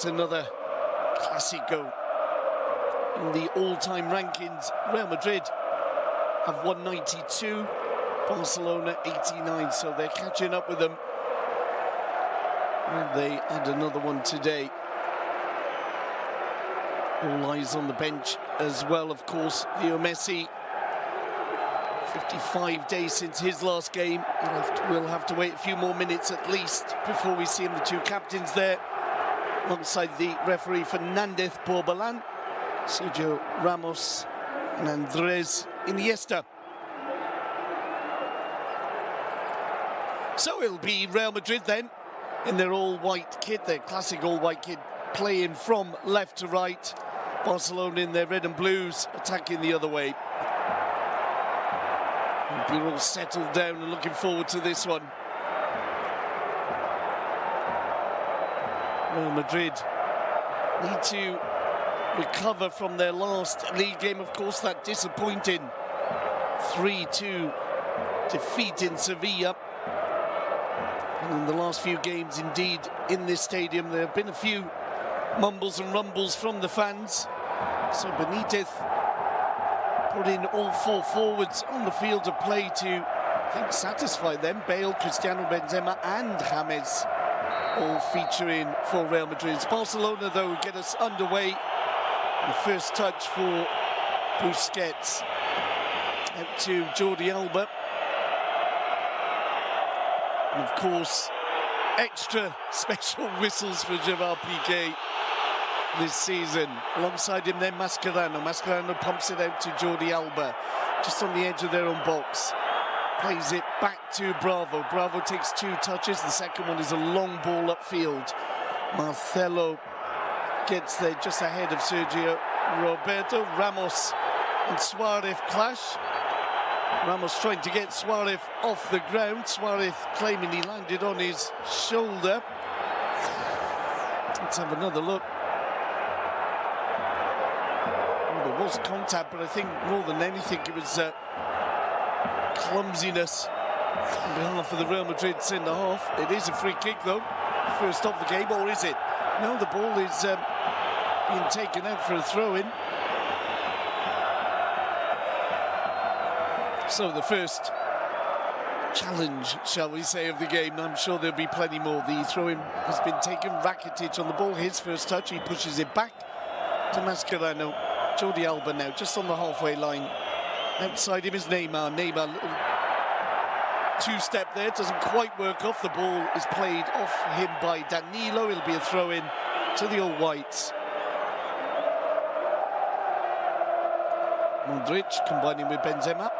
another Clasico. In the all-time rankings, Real Madrid have 192, Barcelona 89, so they're catching up with them. And they had another one today. All eyes on the bench as well, of course. Leo Messi, 55 days since his last game. We'll have to wait a few more minutes at least before we see him. The two captains there, alongside the referee Fernandez Borbalan, Sergio Ramos and Andres Iniesta. So it'll be Real Madrid then, in their all-white kit, their classic all-white kit, playing from left to right. Barcelona in their red and blues, attacking the other way. We're all settled down and looking forward to this one. Real Madrid need to recover from their last league game, of course, that disappointing 3-2 defeat in Sevilla. And in the last few games, indeed, in this stadium, there have been a few mumbles and rumbles from the fans. So Benitez putting all four forwards on the field of play to, I think, satisfy them. Bale, Cristiano, Benzema and James all featuring for Real Madrid. Barcelona, though, get us underway. The first touch for Busquets. Out to Jordi Alba. And of course, extra special whistles for Gerard Piqué this season. Alongside him then Mascherano. Mascherano pumps it out to Jordi Alba, just on the edge of their own box. Plays it back to Bravo. Bravo takes two touches. The second one is a long ball upfield. Marcelo gets there just ahead of Sergio Roberto. Ramos and Suarez clash. Ramos trying to get Suarez off the ground. Suarez claiming he landed on his shoulder. Let's have another look. Well, there was contact, but I think more than anything it was clumsiness on behalf of the Real Madrid centre-half. It is a free kick, though. First of the game, or is it? No, the ball is being taken out for a throw-in. So the first challenge, shall we say, of the game. I'm sure there'll be plenty more. The throw-in has been taken. Rakitic on the ball. His first touch. He pushes it back to Mascherano. Jordi Alba now, just on the halfway line. Outside him is Neymar. Neymar, little two-step there. Doesn't quite work off. The ball is played off him by Danilo. It'll be a throw-in to the All Whites. Modric combining with Benzema.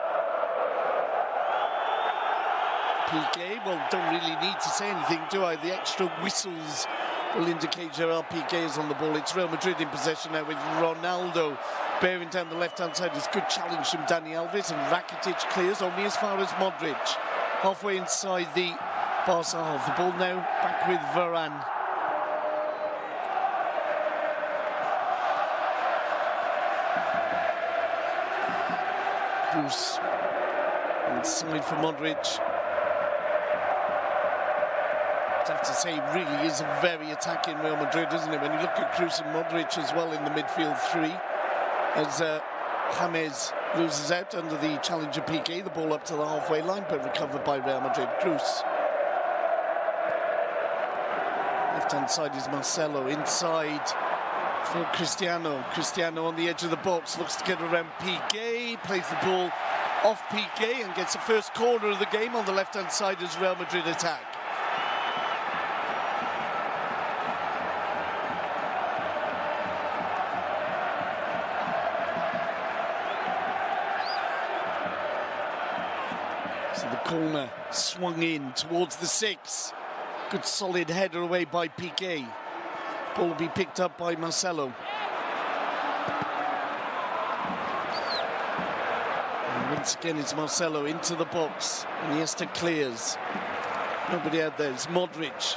Piqué, well, don't really need to say anything, do I? The extra whistles will indicate Gerard Piqué is on the ball. It's Real Madrid in possession now with Ronaldo bearing down the left-hand side. It's a good challenge from Dani Alves, and Rakitic clears only as far as Modric. Halfway inside the Barca half. The ball now back with Varane. Cruz inside for Modric. I have to say, really is a very attacking Real Madrid, isn't it? When you look at Cruz and Modric as well in the midfield three, as James loses out under the challenge of Piqué, the ball up to the halfway line, but recovered by Real Madrid. Cruz. Left-hand side is Marcelo. Inside for Cristiano. Cristiano on the edge of the box, looks to get around Piqué, plays the ball off Piqué and gets the first corner of the game on the left-hand side as Real Madrid attack. Corner swung in towards the 6. Good solid header away by Piqué. Ball will be picked up by Marcelo. And once again it's Marcelo into the box. Iniesta clears. Nobody out there. It's Modric.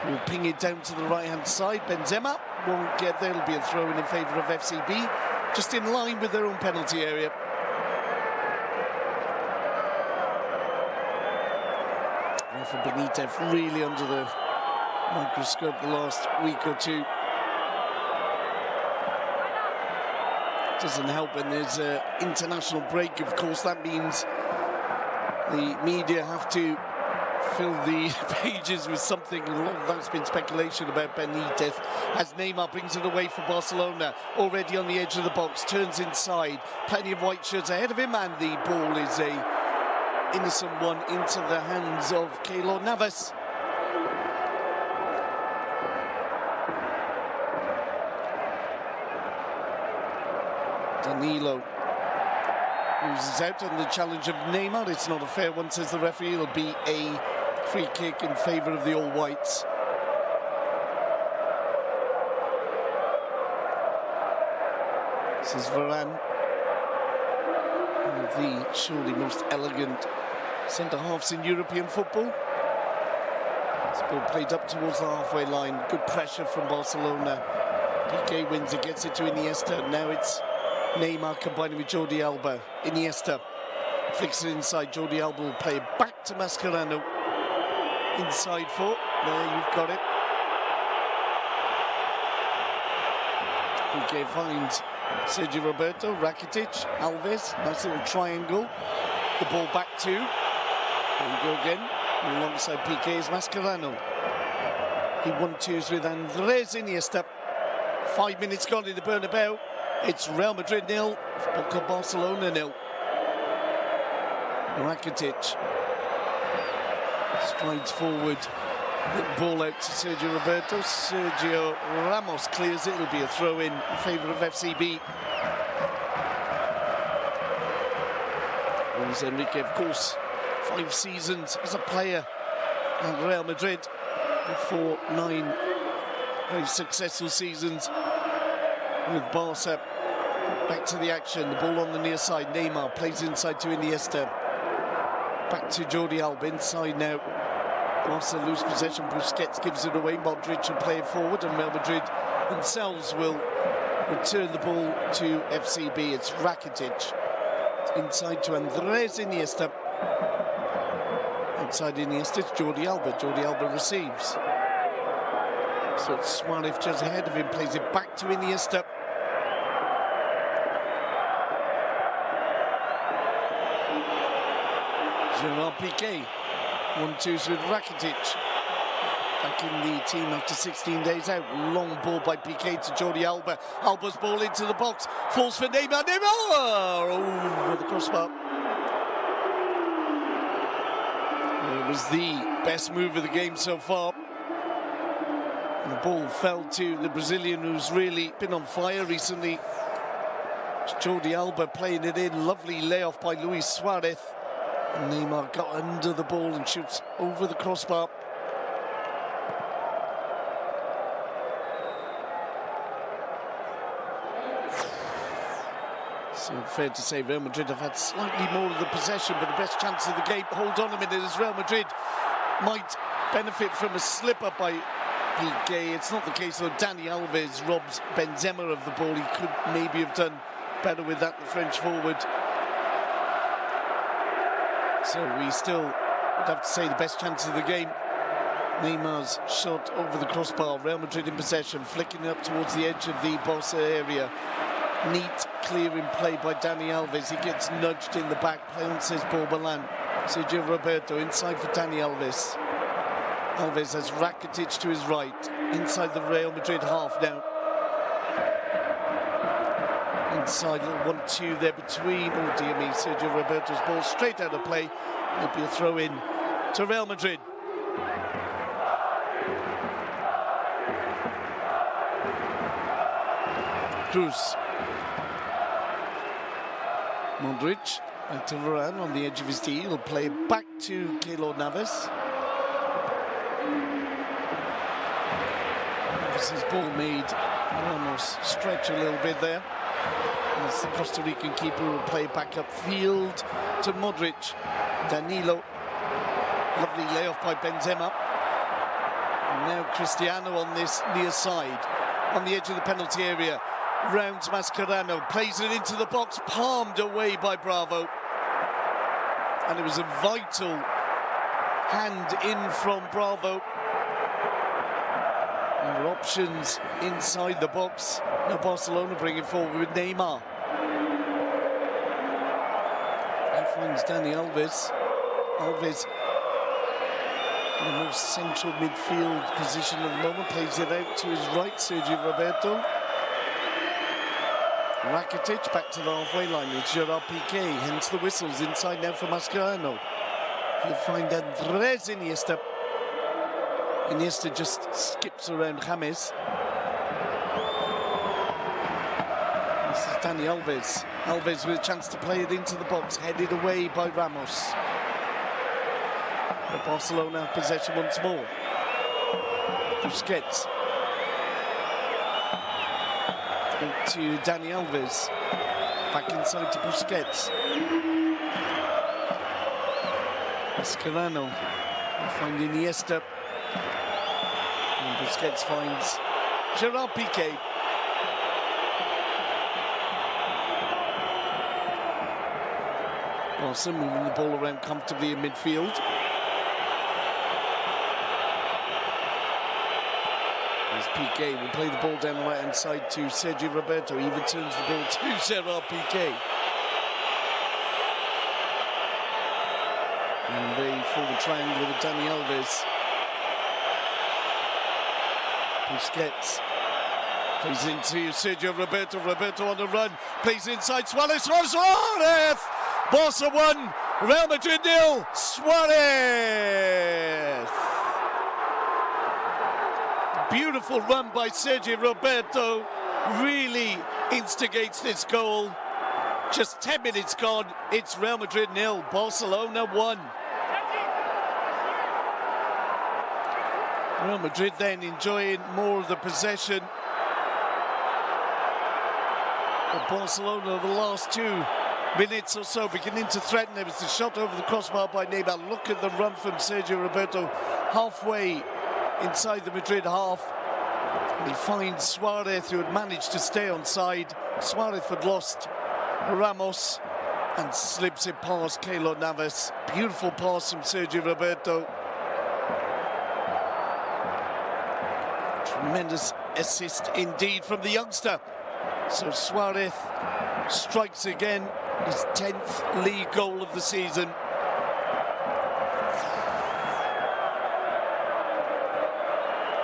Will ping it down to the right-hand side. Benzema won't get there. It'll be a throw-in in favour of FCB. Just in line with their own penalty area. For Benitez really under the microscope the last week or two. Doesn't help when there's an international break. Of course, that means the media have to fill the pages with something. A lot of that's been speculation about Benitez as Neymar brings it away for Barcelona. Already on the edge of the box, turns inside. Plenty of white shirts ahead of him, and the ball is a innocent one into the hands of Keylor Navas. Danilo loses out on the challenge of Neymar. It's not a fair one, says the referee. It'll be a free kick in favour of the All-Whites. This is Varane, one of the surely most elegant centre-halves in European football. This ball played up towards the halfway line. Good pressure from Barcelona. Piqué wins it, gets it to Iniesta. Now it's Neymar combining with Jordi Alba. Iniesta flicks it inside. Jordi Alba will play it back to Mascherano. Inside foot. There, you've got it. Piqué finds Sergio Roberto, Rakitic, Alves. Nice little triangle. The ball back to. There you go again. Alongside Piqué is Mascherano. He 1-2s with Andres Iniesta. 5 minutes gone in the Bernabéu. It's Real Madrid 0, Barcelona 0. Rakitic strides forward, the ball out to Sergio Roberto. Sergio Ramos clears it. It'll be a throw-in favour of FCB. Luis Enrique, of course, 5 seasons as a player at Real Madrid before 9 very successful seasons with Barca. Back to the action, the ball on the near side. Neymar plays inside to Iniesta. Back to Jordi Alba, inside now. Barca lose possession, Busquets gives it away. Modric will play it forward, and Real Madrid themselves will return the ball to FCB. It's Rakitic. Inside to Andres Iniesta. Outside Iniesta, it's Jordi Alba. Jordi Alba receives. So it's Suarez just ahead of him, plays it back to Iniesta. Gerard Piqué, 1-2s with Rakitic. Back in the team after 16 days out. Long ball by Piqué to Jordi Alba. Alba's ball into the box. Falls for Neymar. Neymar! Over the crossbar. It was the best move of the game so far. And the ball fell to the Brazilian, who's really been on fire recently. It's Jordi Alba playing it in. Lovely layoff by Luis Suarez. And Neymar got under the ball and shoots over the crossbar. So fair to say Real Madrid have had slightly more of the possession, but the best chance of the game. Hold on a minute, as Real Madrid might benefit from a slip-up by Piqué. It's not the case though. Dani Alves robs Benzema of the ball. He could maybe have done better with that, the French forward. So we still would have to say the best chance of the game. Neymar's shot over the crossbar. Real Madrid in possession, flicking it up towards the edge of the Barca area. Neat, clearing play by Dani Alves. He gets nudged in the back. Play on, says Borbalan. Sergio Roberto inside for Dani Alves. Alves has Rakitic to his right. Inside the Real Madrid half now. Inside, little 1-2 there between. Oh dear me, Sergio Roberto's ball straight out of play. It'll be a throw in to Real Madrid. Cruz. Modric, back to Varane on the edge of his tee. He'll play back to Keylor Navas. This is ball made. Ramos stretch a little bit there. As the Costa Rican keeper will play back upfield to Modric. Danilo. Lovely layoff by Benzema. And now Cristiano on this near side. On the edge of the penalty area. Rounds Mascherano. Plays it into the box. Palmed away by Bravo. And it was a vital hand in from Bravo. There were options inside the box. Now Barcelona bring it forward with Neymar. And finds Dani Alves. Alves in the most central midfield position at the moment, plays it out to his right, Sergio Roberto. Rakitic back to the halfway line, it's Gerard Piqué, hence the whistles inside now for Mascherano. He'll find Andres Iniesta. Iniesta just skips around James. This is Dani Alves. Alves with a chance to play it into the box, headed away by Ramos. But Barcelona have possession once more. Busquets. To Dani Alves. Back inside to Busquets. Mascherano will find Iniesta. And Busquets finds Gerard Piqué. Barca moving the ball around comfortably in midfield. As Piqué will play the ball down the right-hand side to Sergio Roberto. He returns the ball to Gerard Piqué. And they form a triangle with Dani Alves. Busquets plays into Sergio Roberto. Roberto on the run, plays inside Suarez. Suarez! Barca 1, Real Madrid 0. Suarez! Beautiful run by Sergio Roberto. Really instigates this goal. Just 10 minutes gone. It's Real Madrid 0, Barcelona 1. Real Madrid then enjoying more of the possession. But Barcelona, the last 2 minutes or so, beginning to threaten. There was the shot over the crossbar by Neymar. Look at the run from Sergio Roberto, halfway inside the Madrid half. And he finds Suarez, who had managed to stay on side. Suarez had lost Ramos and slips it past Keylor Navas. Beautiful pass from Sergio Roberto. Tremendous assist indeed from the youngster. So Suarez strikes again, his 10th league goal of the season.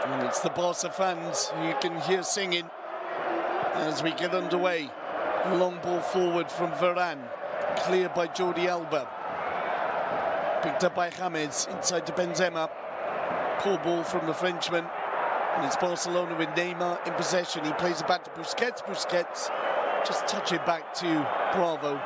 And it's the Barca fans who you can hear singing as we get underway. Long ball forward from Varane, cleared by Jordi Alba. Picked up by James, inside to Benzema. Poor ball from the Frenchman. And it's Barcelona with Neymar in possession. He plays it back to Busquets. Busquets just touch it back to Bravo.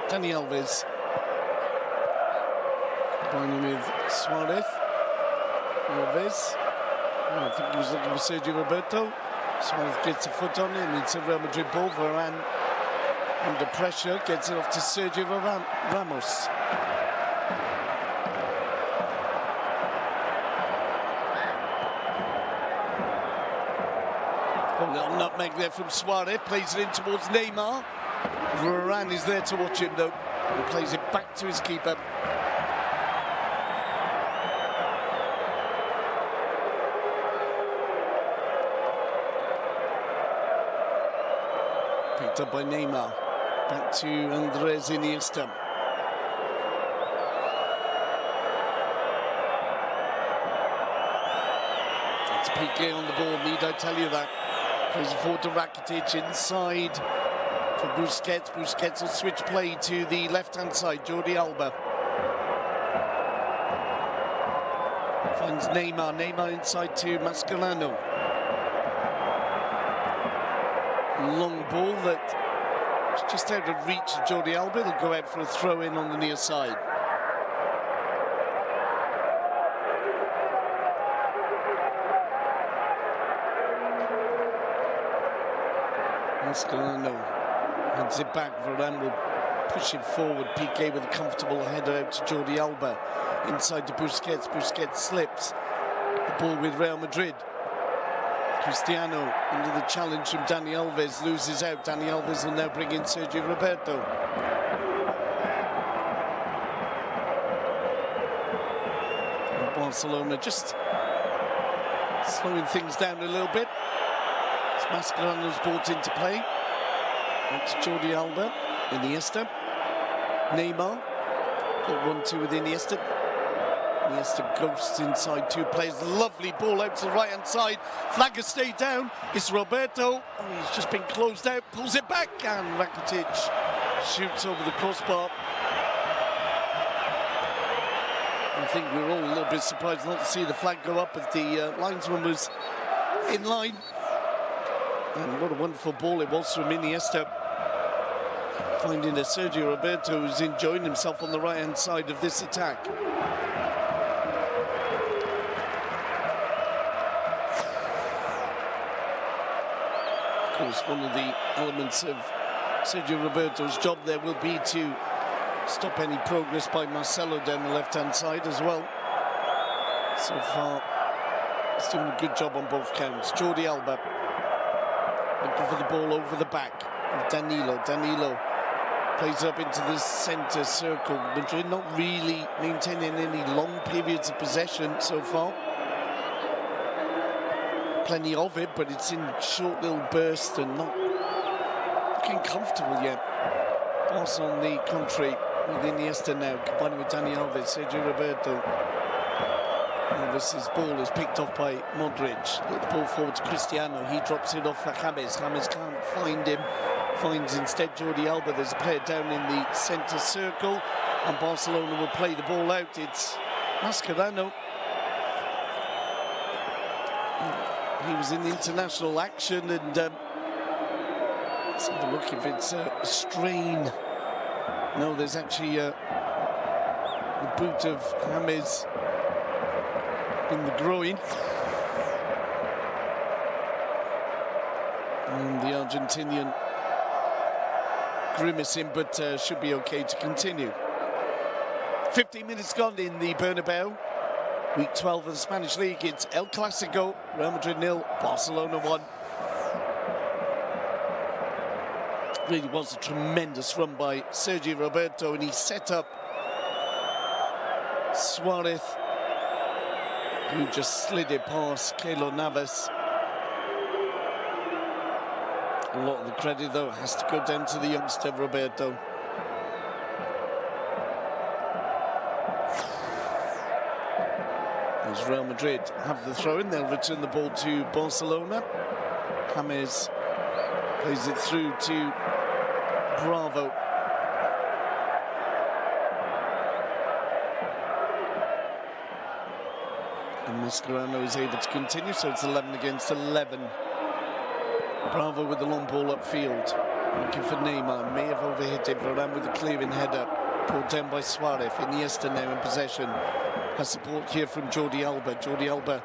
Dani Alves. Going with Suarez. Alves. I think he was looking for Sergio Roberto. Suarez gets a foot on it, and it's a Real Madrid ball. Varane under pressure, gets it off to Sergio Ramos. A little nutmeg there from Suarez, plays it in towards Neymar. Varane is there to watch him though. He plays it back to his keeper. Picked up by Neymar. Back to Andres Iniesta. It's Piqué on the ball, need I tell you that? Plays it forward to Rakitic, inside for Busquets. Busquets will switch play to the left-hand side, Jordi Alba. Finds Neymar, Neymar inside to Mascherano. Long ball that is just out of reach of Jordi Alba. It'll go out for a throw-in on the near side. Mascherano heads it back. Varane will push it forward. Piqué with a comfortable header out to Jordi Alba. Inside to Busquets. Busquets slips. The ball with Real Madrid. Cristiano under the challenge from Dani Alves, loses out. Dani Alves will now bring in Sergio Roberto. And Barcelona, just slowing things down a little bit. As Mascherano's brought into play. That's Jordi Alba, Iniesta, Neymar. Got 1-2 with Iniesta. Iniesta ghosts inside two players. Lovely ball out to the right-hand side. Flag has stayed down. It's Roberto. Oh, he's just been closed out. Pulls it back, and Rakitic shoots over the crossbar. I think we were all a little bit surprised not to see the flag go up, but the linesman was in line. And what a wonderful ball it was from Iniesta. Finding that Sergio Roberto who's enjoying himself on the right-hand side of this attack. Of course, one of the elements of Sergio Roberto's job there will be to stop any progress by Marcelo down the left-hand side as well. So far, he's doing a good job on both counts. Jordi Alba looking for the ball over the back of Danilo. Danilo plays up into the centre circle. Madrid not really maintaining any long periods of possession so far. Plenty of it, but it's in short little bursts and not looking comfortable yet. Barça on the contrary with Iniesta now, combining with Dani Alves, Sergio Roberto. Alves' ball is picked off by Modric. Little ball forward to Cristiano. He drops it off for James. James can't find him. Finds instead Jordi Alba. There's a player down in the centre circle, and Barcelona will play the ball out. It's Mascherano. He was in international action, and let's have a look if it's a strain. No, there's actually the boot of James in the groin. And the Argentinian grimacing, but should be okay to continue. 15 minutes gone in the Bernabéu. Week 12 of the Spanish League. It's El Clasico. Real Madrid 0, Barcelona 1. Really was a tremendous run by Sergio Roberto, and he set up Suarez, who just slid it past Keylor Navas. A lot of the credit, though, has to go down to the youngster Roberto. As Real Madrid have the throw-in, they'll return the ball to Barcelona. James plays it through to Bravo. And Mascherano is able to continue, so it's 11 against 11. Bravo with the long ball upfield. Looking for Neymar. May have overhit it, Varane with a clearing header. Pulled down by Suarez. Iniesta now in possession. Has support here from Jordi Alba. Jordi Alba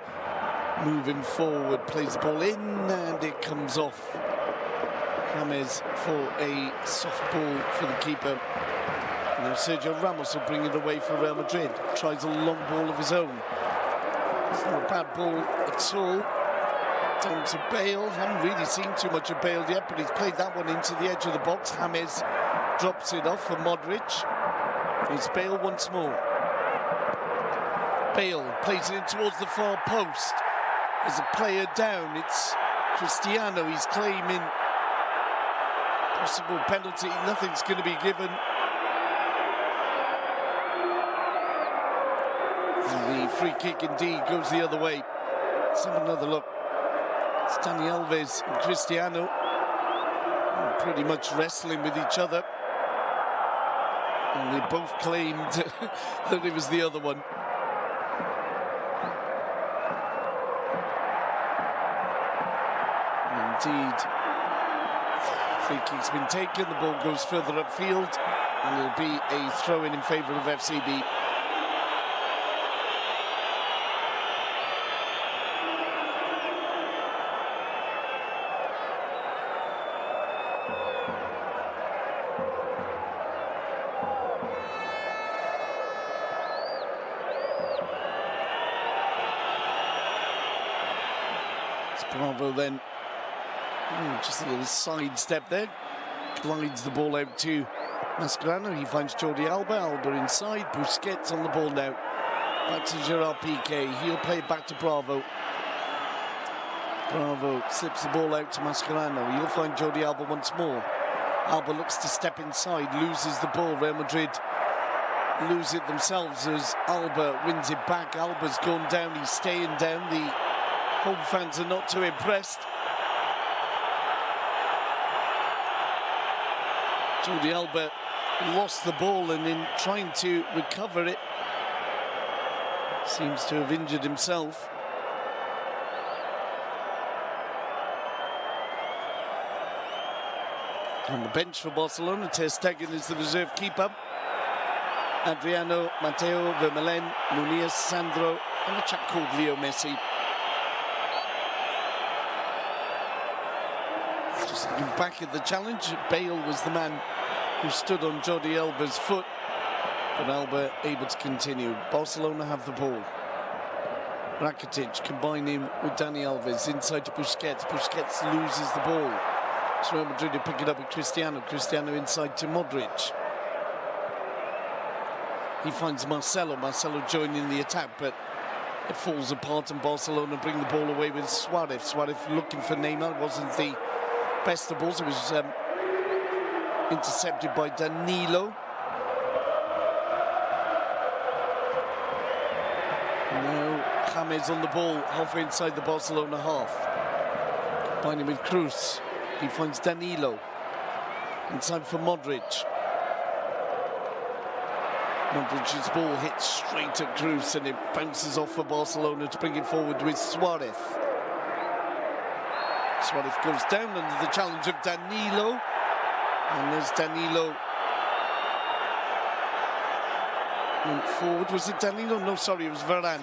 moving forward, plays the ball in, and it comes off. James for a soft ball for the keeper. Now Sergio Ramos will bring it away for Real Madrid. Tries a long ball of his own. It's not a bad ball at all. Down to Bale. Haven't really seen too much of Bale yet, but he's played that one into the edge of the box. James drops it off for Modric. It's Bale once more. Bale plays it in towards the far post. There's a player down. It's Cristiano. He's claiming possible penalty. Nothing's going to be given. And the free kick indeed goes the other way. Let's have another look. It's Dani Alves and Cristiano pretty much wrestling with each other. And they both claimed that it was the other one. Indeed. Free kick's been taken, the ball goes further upfield, and it'll be a throw-in in favour of FCB. It's Bravo then. Just a little side step there. Glides the ball out to Mascherano. He finds Jordi Alba. Alba inside. Busquets on the ball now. back to Gerard Piqué. He'll play it back to Bravo. Bravo slips the ball out to Mascherano. He'll find Jordi Alba once more. Alba looks to step inside, loses the ball. Real Madrid lose it themselves as Alba wins it back. Alba's gone down, he's staying down. The home fans are not too impressed. Jordi Alba lost the ball, and in trying to recover it, seems to have injured himself. On the bench for Barcelona, Ter Stegen is the reserve keeper. Adriano, Mateo, Vermeulen, Nunez, Sandro, and a chap called Leo Messi. Just looking back at the challenge, Bale was the man who stood on Jordi Alba's foot, but Alba able to continue. Barcelona have the ball. Rakitic combining with Dani Alves inside to Busquets. Busquets loses the ball. So Real Madrid will pick it up with Cristiano. Cristiano inside to Modric. He finds Marcelo. Marcelo joining the attack, but it falls apart and Barcelona bring the ball away with Suarez. Suarez looking for Neymar. Wasn't the best of balls. It was intercepted by Danilo. And now James on the ball, halfway inside the Barcelona half. Combining with Cruz. He finds Danilo. Inside for Modric. Modric's ball hits straight at Cruz and it bounces off for Barcelona to bring it forward with Suarez. Suarez goes down under the challenge of Danilo. And there's Danilo. Went forward. Was it Danilo? No, sorry, it was Varane.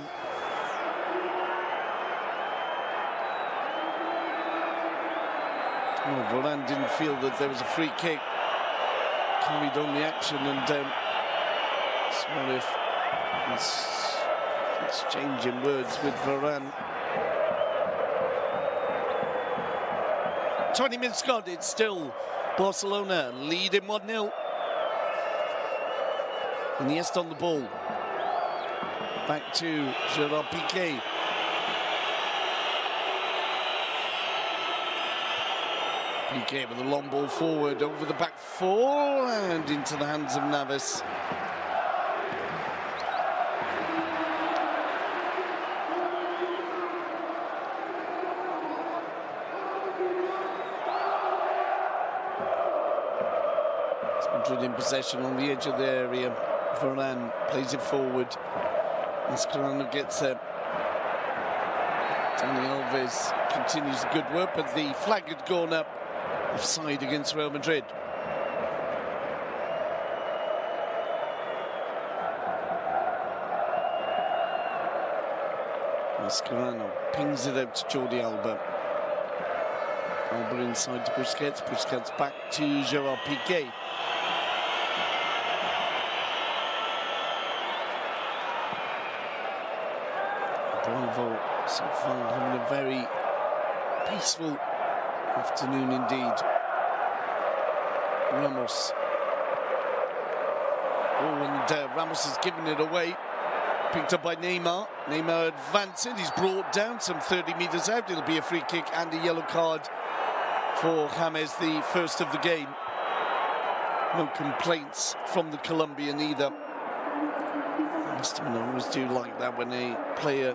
Oh, Varane didn't feel that there was a free kick. Carried on the action and Suarez is exchanging words with Varane. 20 minutes gone, it's still Barcelona leading 1-0. Iniesta on the ball. Back to Gerard Piqué. Piqué with a long ball forward over the back four and into the hands of Navas. Madrid in possession on the edge of the area. Varane plays it forward. Mascherano gets there. Dani Alves continues the good work, but the flag had gone up offside against Real Madrid. Mascherano pings it out to Jordi Alba. Alba inside to Busquets. Busquets back to Gerard Piqué. Bravo so far having a very peaceful afternoon indeed. Ramos. Oh, and Ramos has given it away. Picked up by Neymar. Neymar advancing. He's brought down some 30 metres out. It'll be a free kick and a yellow card for James, the first of the game. No complaints from the Colombian either. I always do like that when a player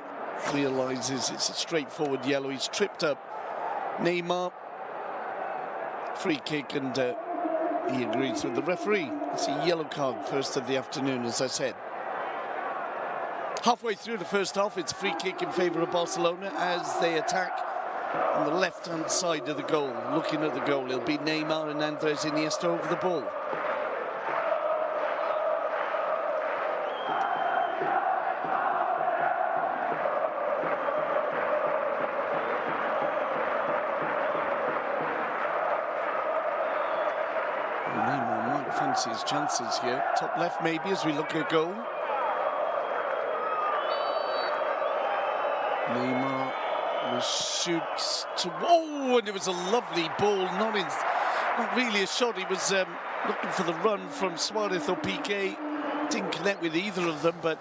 realises it's a straightforward yellow. He's tripped up Neymar. Free kick and he agrees with the referee. It's a yellow card, first of the afternoon, as I said. Halfway through the first half, it's a free kick in favour of Barcelona as they attack on the left-hand side of the goal. Looking at the goal, it'll be Neymar and Andres Iniesta over the ball. Neymar might fancy his chances here. Top left maybe as we look at goal. Neymar shoots to... Oh, and it was a lovely ball. Not really a shot. He was looking for the run from Suarez or Piqué. Didn't connect with either of them, but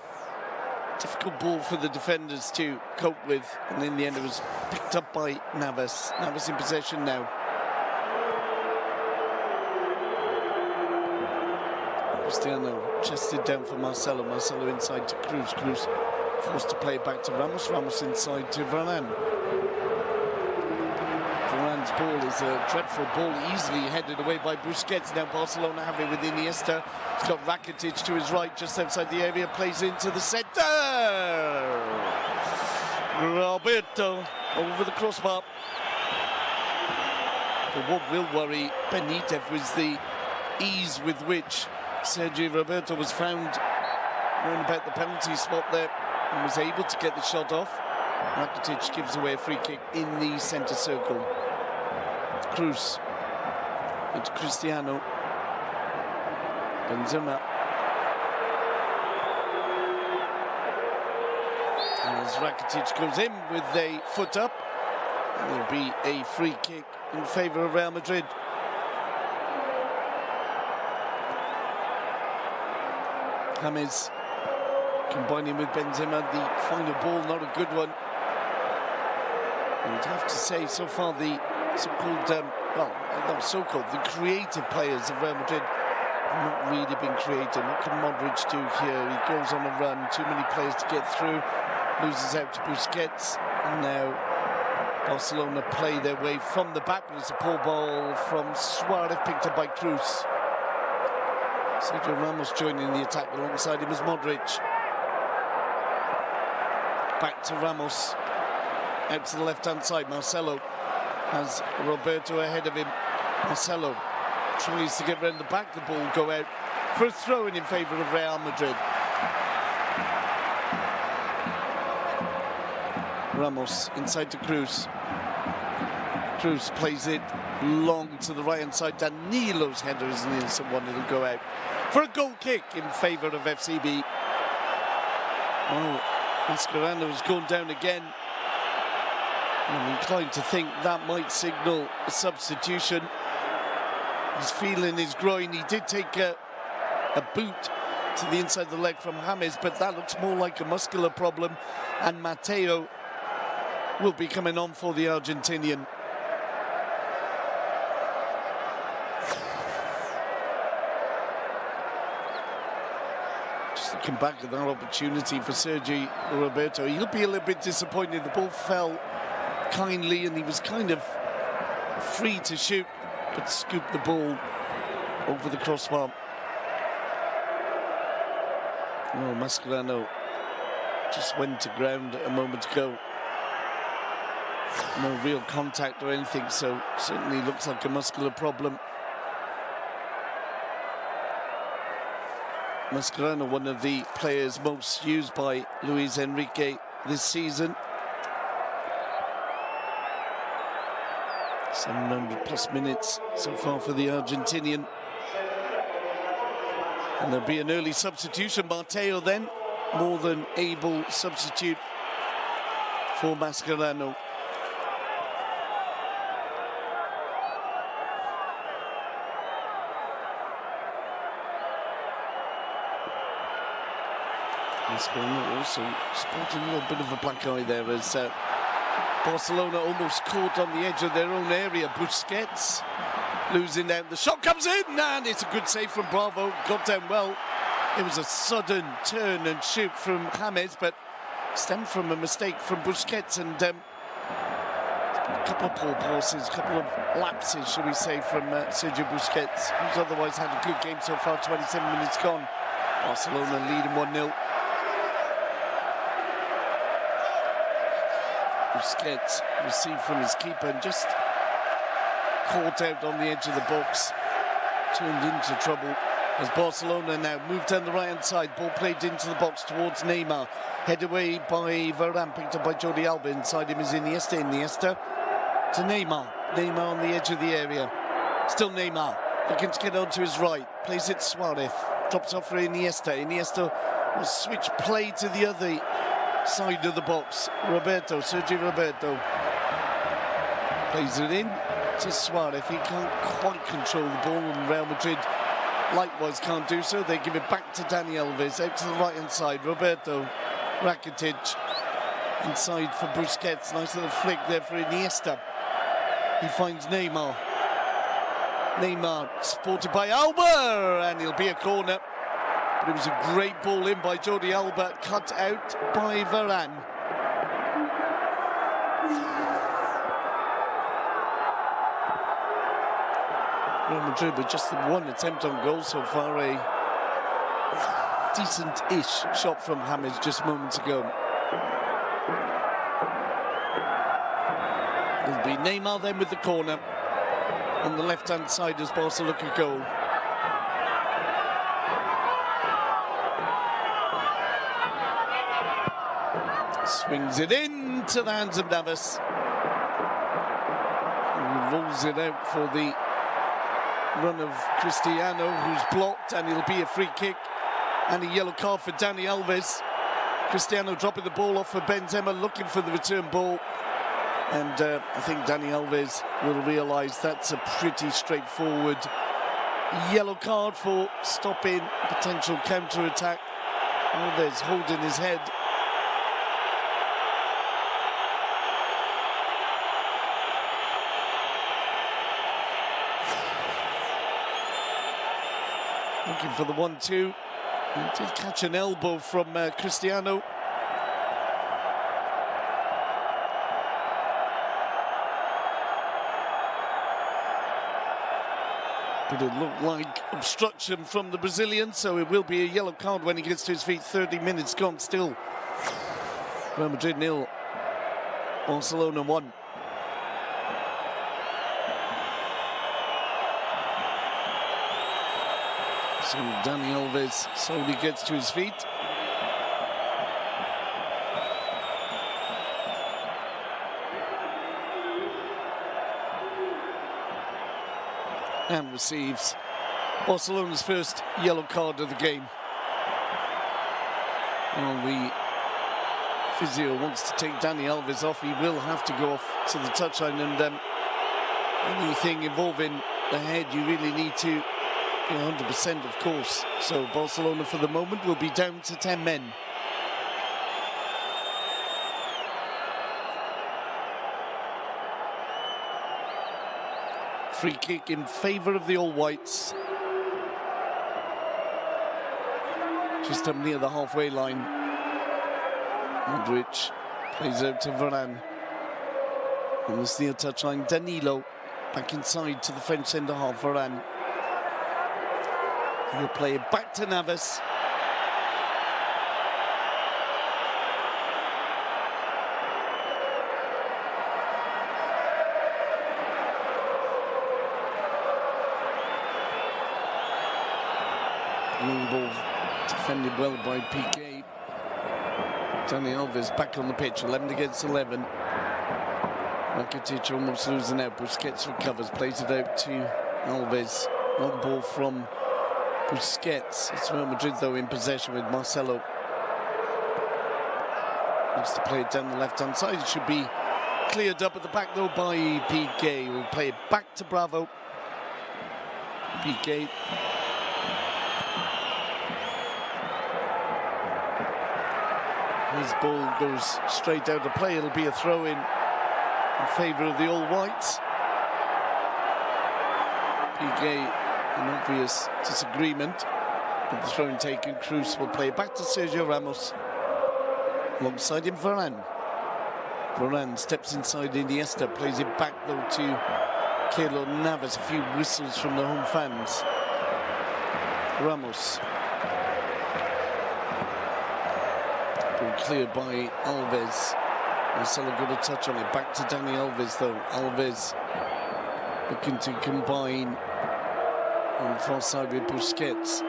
difficult ball for the defenders to cope with, and in the end it was picked up by Navas. Navas in possession now. Cristiano chested down for Marcelo. Marcelo inside to Cruz. Cruz forced to play it back to Ramos. Ramos inside to Varane. Varane's ball is a dreadful ball, easily headed away by Busquets. Now Barcelona have it with Iniesta. He's got Rakitic to his right, just outside the area, plays into the centre. Roberto over the crossbar. But what will worry Benitez was the ease with which Sergio Roberto was found around about the penalty spot there and was able to get the shot off. Rakitic gives away a free kick in the centre circle. Cruz into Cristiano. Benzema. And as Rakitic goes in with a foot up, it'll be a free kick in favour of Real Madrid. James combining with Benzema. The final ball, not a good one. I'd have to say, so far the so-called, well, not so-called, the creative players of Real Madrid have not really been creative. What can Modric do here? He goes on a run, too many players to get through, loses out to Busquets, and now Barcelona play their way from the back, but it's a poor ball from Suarez, picked up by Cruz. Sergio Ramos joining the attack, alongside him is Modric. Back to Ramos. Out to the left-hand side, Marcelo has Roberto ahead of him. Marcelo tries to get round the back, the ball go out for a throw-in in favour of Real Madrid. Ramos inside to Cruz. Cruz plays it long to the right-hand side. Danilo's header is an innocent one, it'll go out for a goal kick in favour of FCB. Oh, Mascherano has gone down again. I'm inclined to think that might signal a substitution. He's feeling his groin. He did take a boot to the inside of the leg from James, but that looks more like a muscular problem, and Mateo will be coming on for the Argentinian. Just looking back at that opportunity for Sergio Roberto, he'll be a little bit disappointed. The ball fell kindly and he was kind of free to shoot, but scooped the ball over the crossbar. Oh, Mascherano just went to ground a moment ago. No real contact or anything, so certainly looks like a muscular problem. Mascherano, one of the players most used by Luis Enrique this season. 700+ minutes so far for the Argentinian. And there'll be an early substitution. Mateo then, more than able substitute for Mascherano. Mascherano also sporting a little bit of a black eye there as Barcelona almost caught on the edge of their own area. Busquets losing out. The shot comes in, and it's a good save from Bravo. Got down well. It was a sudden turn and shoot from James, but stemmed from a mistake from Busquets, and a couple of poor passes, a couple of lapses, shall we say, from Sergio Busquets, who's otherwise had a good game so far. 27 minutes gone. Barcelona leading 1-0. Busquets received from his keeper and just caught out on the edge of the box, turned into trouble as Barcelona now moved down the right-hand side. Ball played into the box towards Neymar, head away by Varane, picked up by Jordi Alba. Inside him is Iniesta. Iniesta to Neymar. Neymar on the edge of the area. Still Neymar looking to get onto his right, plays it Suarez, drops off for Iniesta. Iniesta will switch play to the other side of the box. Roberto, Sergio Roberto plays it in to Suarez. He can't quite control the ball, and Real Madrid likewise can't do so. They give it back to Dani Alves, out to the right hand side. Roberto Rakitic inside for Busquets. Nice little flick there for Iniesta. He finds Neymar. Neymar supported by Alba, and he'll be a corner. But it was a great ball in by Jordi Alba, cut out by Varane. Real Madrid with just the one attempt on goal so far. A decent-ish shot from James just moments ago. It'll be Neymar then with the corner on the left-hand side as Barca look at goal. Swings it into the hands of Navas. And rolls it out for the run of Cristiano, who's blocked, and it'll be a free kick and a yellow card for Dani Alves. Cristiano dropping the ball off for Benzema, looking for the return ball. And I think Dani Alves will realise that's a pretty straightforward yellow card for stopping potential counter-attack. Alves holding his head. Looking for the 1-2. He did catch an elbow from Cristiano. But it looked like obstruction from the Brazilian, so it will be a yellow card when he gets to his feet. 30 minutes gone still. Real Madrid 0, Barcelona 1. So Dani Alves slowly gets to his feet. And receives Barcelona's first yellow card of the game. Well, the physio wants to take Dani Alves off. He will have to go off to the touchline, and anything involving the head, you really need to be 100%, of course. So Barcelona, for the moment, will be down to 10 men. Free kick in favour of the All Whites. Just up near the halfway line. Modric plays out to Varane. On the near touchline, Danilo back inside to the French centre-half, Varane. He'll play it back to Navas. Long ball defended well by Piqué. Dani Alves back on the pitch, 11 against 11. Rakitic almost losing out. Busquets recovers, plays it out to Alves. Long ball from Busquets. It's Real Madrid though in possession with Marcelo. Wants to play it down the left-hand side. It should be cleared up at the back though by Piqué. We'll play it back to Bravo. Piqué. His ball goes straight out of play. It'll be a throw-in favour of the All Whites. Piqué, an obvious disagreement, but the throw-in taken. Cruz will play it back to Sergio Ramos. Alongside him, Varane. Varane steps inside Iniesta, plays it back though to Keylor Navas. A few whistles from the home fans. Ramos. Ball cleared by Alves. Marcelo got a touch on it. Back to Dani Alves though. Alves looking to combine on the far side with Busquets.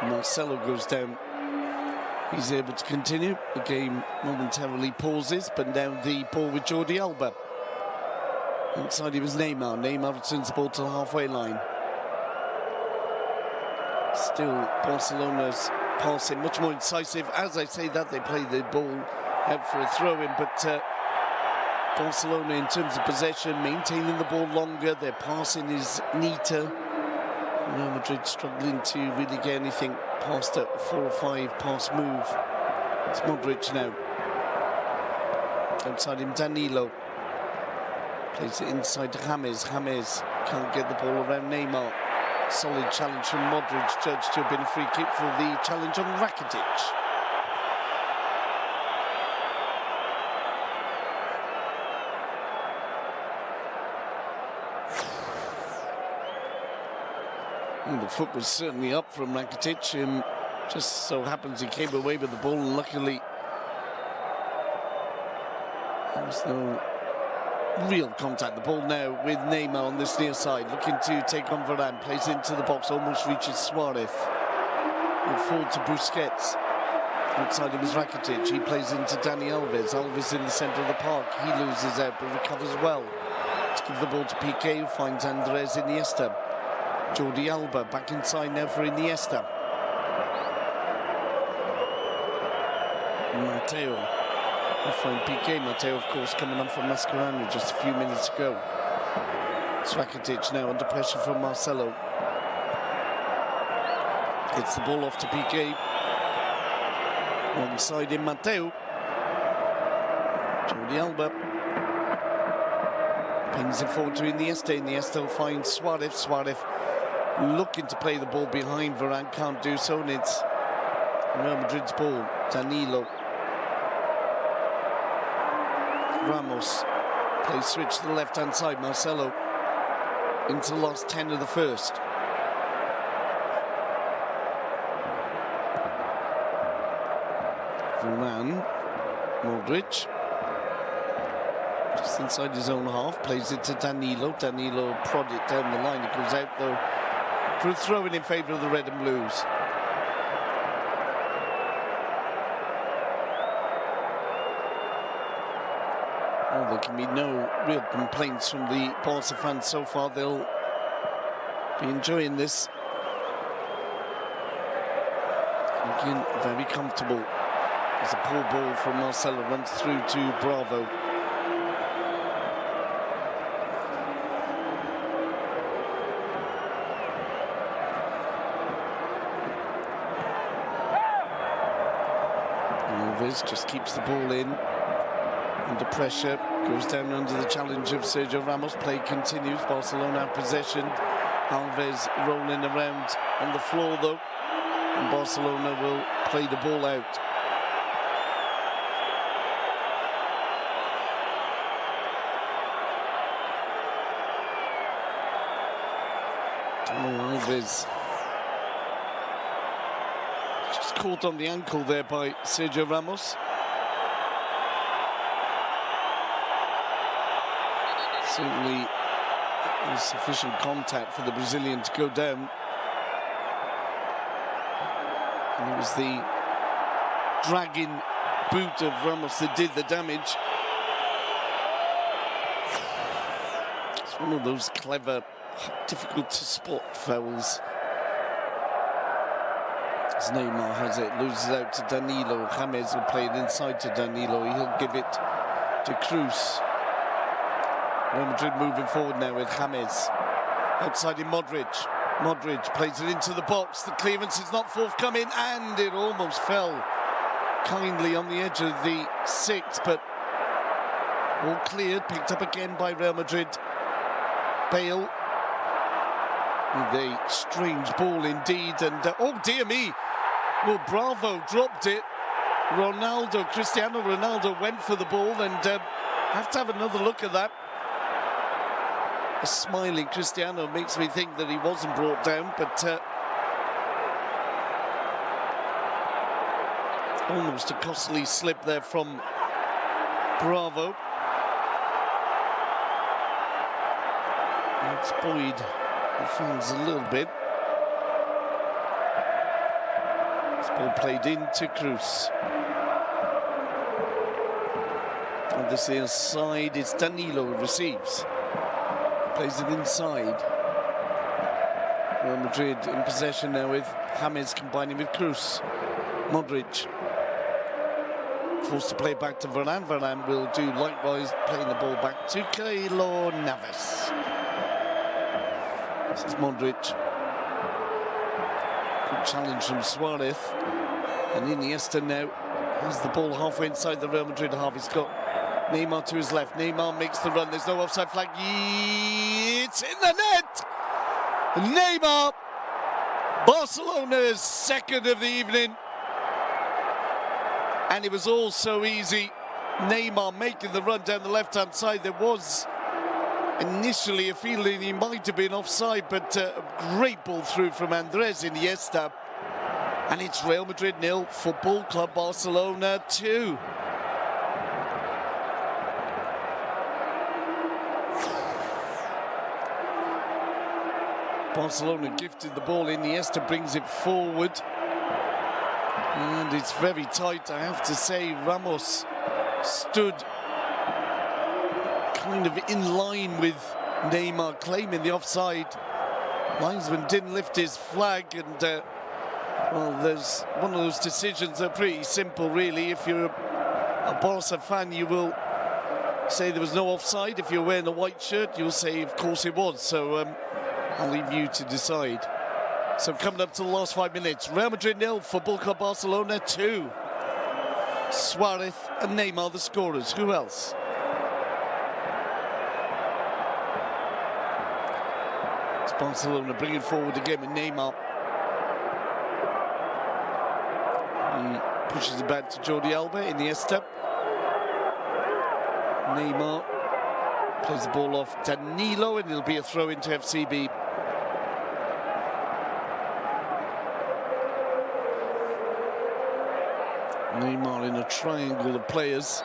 Marcelo goes down. He's able to continue. The game momentarily pauses, but now the ball with Jordi Alba. Outside him is Neymar. Neymar returns the ball to the halfway line. Still Barcelona's passing much more incisive. As I say that, they play the ball out for a throw-in, but Barcelona in terms of possession, maintaining the ball longer, their passing is neater. Real Madrid struggling to really get anything past a 4 or 5 pass move. It's Modric now. Outside him, Danilo. Plays it inside to James. James can't get the ball around Neymar. Solid challenge from Modric, judged to have been a free kick for the challenge on Rakitic. The foot was certainly up from Rakitic. Just so happens he came away with the ball. Luckily, there was no real contact. The ball now with Neymar on this near side, looking to take on Varane. Plays into the box, almost reaches Suarez. He'll fall to Busquets. Outside him is Rakitic. He plays into Dani Alves. Alves in the centre of the park. He loses out but recovers well. To give the ball to Piqué, who finds Andres Iniesta. Jordi Alba back inside now for Iniesta. Matteo will find Piqué. Matteo, of course, coming on from Mascherano just a few minutes ago. Rakitic now under pressure from Marcelo. Gets the ball off to Piqué. Alongside him, Matteo. Jordi Alba. Pings it forward to Iniesta. Iniesta will find Suarez. Suarez looking to play the ball behind Varane, can't do so, and it's Real Madrid's ball. Danilo. Ramos plays switch to the left-hand side. Marcelo into the last 10 of the first. Varane. Modric. Just inside his own half. Plays it to Danilo. Danilo prod it down the line. It goes out, though, for a throw-in in favour of the red and blues. Well, there can be no real complaints from the Barca fans so far. They'll be enjoying this. Looking very comfortable. As a poor ball from Marcelo runs through to Bravo. Alves just keeps the ball in. Under pressure, goes down under the challenge of Sergio Ramos. Play continues. Barcelona have possession. Alves rolling around on the floor though, and Barcelona will play the ball out. Alves just caught on the ankle there by Sergio Ramos. Certainly sufficient contact for the Brazilian to go down. And it was the dragging boot of Ramos that did the damage. It's one of those clever, difficult to spot fouls. As Neymar has it, loses out to Danilo. James will play it inside to Danilo. He'll give it to Cruz. Real Madrid moving forward now with James. Outside in Modric. Modric plays it into the box. The clearance is not forthcoming, and it almost fell kindly on the edge of the six, but all cleared. Picked up again by Real Madrid. Bale with a strange ball indeed, and oh dear me, well, Bravo dropped it. Cristiano Ronaldo went for the ball, and have to have another look at that. A smiling Cristiano makes me think that he wasn't brought down, but almost a costly slip there from Bravo. It's buoyed the fans a little bit. This ball played into Cruz. On this near side, it's Danilo who receives. Plays it inside. Real Madrid in possession now with James combining with Cruz. Modric forced to play back to Varane. Varane will do likewise, playing the ball back to Keylor Navas. This is Modric. Good challenge from Suarez. And Iniesta now Has the ball halfway inside the Real Madrid half. He's got Neymar to his left. Neymar makes the run. There's no offside flag. It's in the net! Neymar, Barcelona's second of the evening. And it was all so easy. Neymar making the run down the left-hand side. There was initially a feeling he might have been offside, but a great ball through from Andres Iniesta. And it's Real Madrid 0, Football Club Barcelona 2. Barcelona gifted the ball. Iniesta brings it forward. And it's very tight, I have to say. Ramos stood kind of in line with Neymar claiming the offside. Linesman didn't lift his flag, and well, there's one of those decisions that are pretty simple, really. If you're a Barca fan, you will say there was no offside. If you're wearing a white shirt, you'll say, of course it was. So I'll leave you to decide. So coming up to the last 5 minutes, Real Madrid 0, Football Club Barcelona 2. Suarez and Neymar the scorers. Who else? It's Barcelona bringing forward again with Neymar. Pushes it back to Jordi Alba, Iniesta. Neymar plays the ball off Danilo, and it'll be a throw into FCB. Neymar in a triangle of players,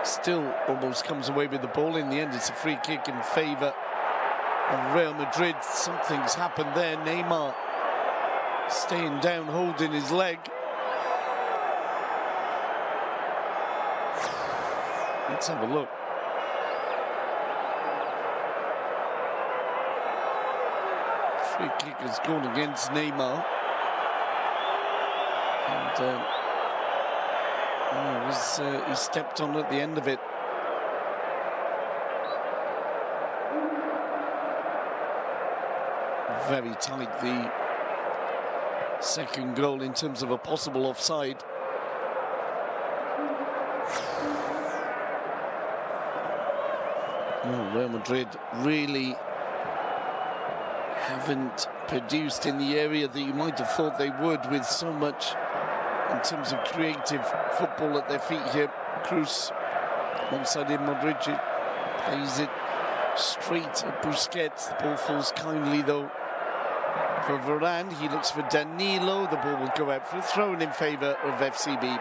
still almost comes away with the ball. In the end, it's a free kick in favour of Real Madrid. Something's happened there. Neymar staying down, holding his leg. Let's have a look. Free kick has gone against Neymar. And he stepped on at the end of it. Very tight, the second goal in terms of a possible offside. Well, Real Madrid really haven't produced in the area that you might have thought they would, with so much in terms of creative football at their feet here. Cruz, alongside him, Madrid plays it straight at Busquets. The ball falls kindly, though, for Varane. He looks for Danilo. The ball will go out for a throw-in in favour of FCB.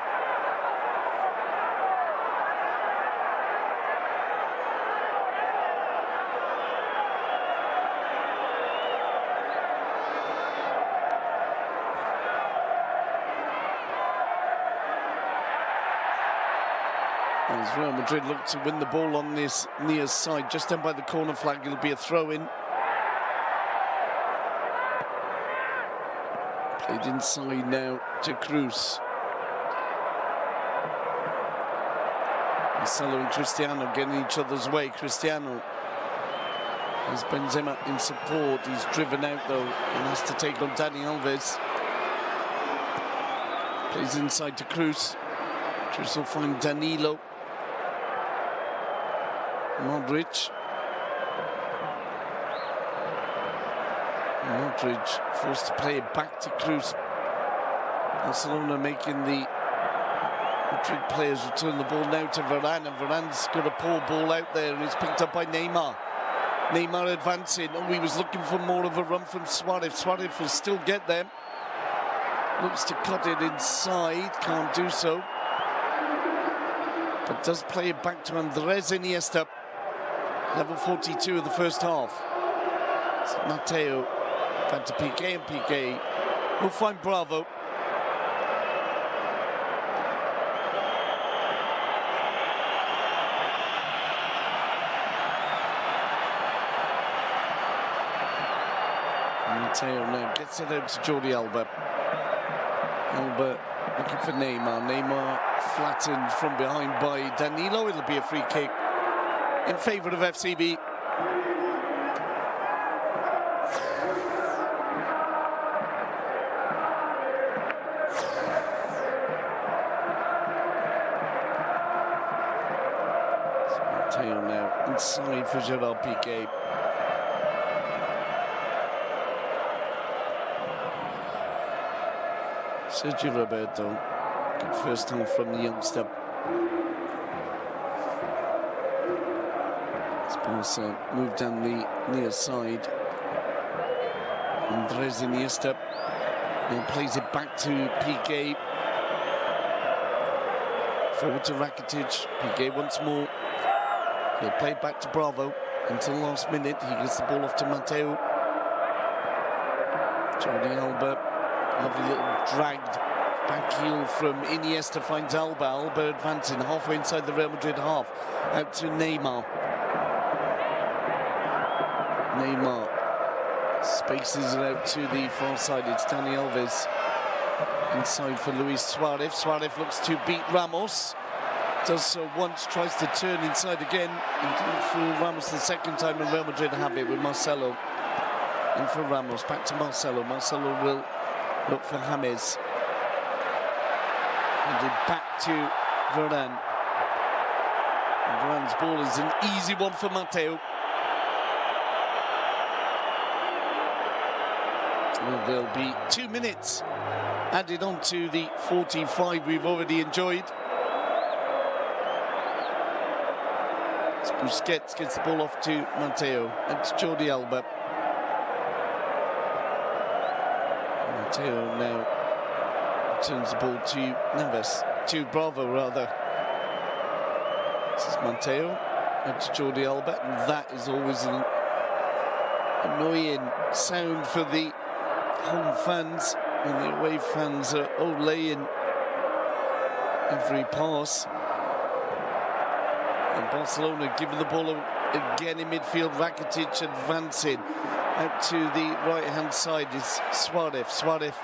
As Real Madrid look to win the ball on this near side, just down by the corner flag, it'll be a throw-in. Played inside now to Cruz. Marcelo and Cristiano getting each other's way. Cristiano has Benzema in support. He's driven out, though, and has to take on Dani Alves. Plays inside to Cruz. Cruz will find Danilo. Modric forced to play it back to Cruz. Barcelona making the Madrid players return the ball now to Varane, and Varane's got a poor ball out there, and it's picked up by Neymar. Neymar advancing. Oh, he was looking for more of a run from Suarez. Suarez will still get them. Looks to cut it inside, can't do so. But does play it back to Andres Iniesta. Level 42 of the first half. So Mateo back to Piqué, and Piqué will find Bravo. Mateo now gets it out to Jordi Alba. Alba looking for Neymar. Neymar flattened from behind by Danilo. It'll be a free kick in favour of FCB. Mateo now inside for Gerard Piqué. Sergio Roberto, good first time from the youngster. Barça move down the near side. Andres Iniesta then plays it back to Piqué. Forward to Rakitic. Piqué once more. He'll play it back to Bravo until the last minute. He gets the ball off to Mateo. Jordi Alba. Lovely little dragged back heel from Iniesta, finds Alba. Alba advancing halfway inside the Real Madrid half. Out to Neymar. Neymar spaces it out to the far side. It's Dani Alves inside for Luis Suarez. Suarez looks to beat Ramos. Does so once, tries to turn inside again. And for Ramos the second time, and Real Madrid have it with Marcelo. And for Ramos, back to Marcelo. Marcelo will look for James. And back to Varane. And Varane's ball is an easy one for Mateo. Well, there'll be 2 minutes added on to the 45 we've already enjoyed. As Busquets gets the ball off to Mateo. That's Jordi Alba. Mateo now turns the ball to Neves, to Bravo rather. This is Mateo, that's Jordi Alba, and that is always an annoying sound for the home fans when the away fans are olaying every pass. And Barcelona giving the ball again in midfield. Rakitic advancing out to the right-hand side is Suarez. Suarez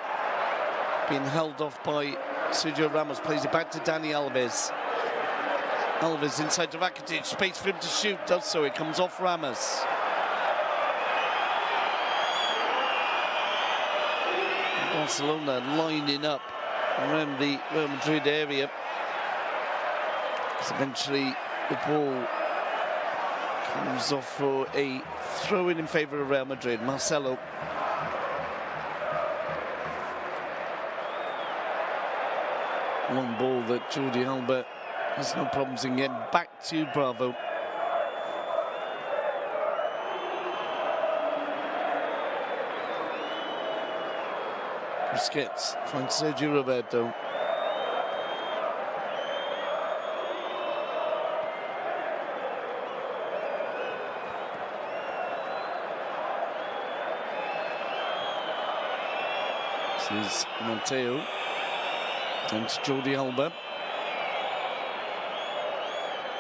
being held off by Sergio Ramos. Plays it back to Dani Alves. Alves inside to Rakitic. Space for him to shoot. Does so. It comes off Ramos. Barcelona lining up around the Real Madrid area. So eventually the ball comes off for a throw-in in favour of Real Madrid. Marcelo. Long ball that Jordi Alba has no problems in getting back to Bravo. Busquets finds Sergio Roberto. This is Mateo. Down to Jordi Alba.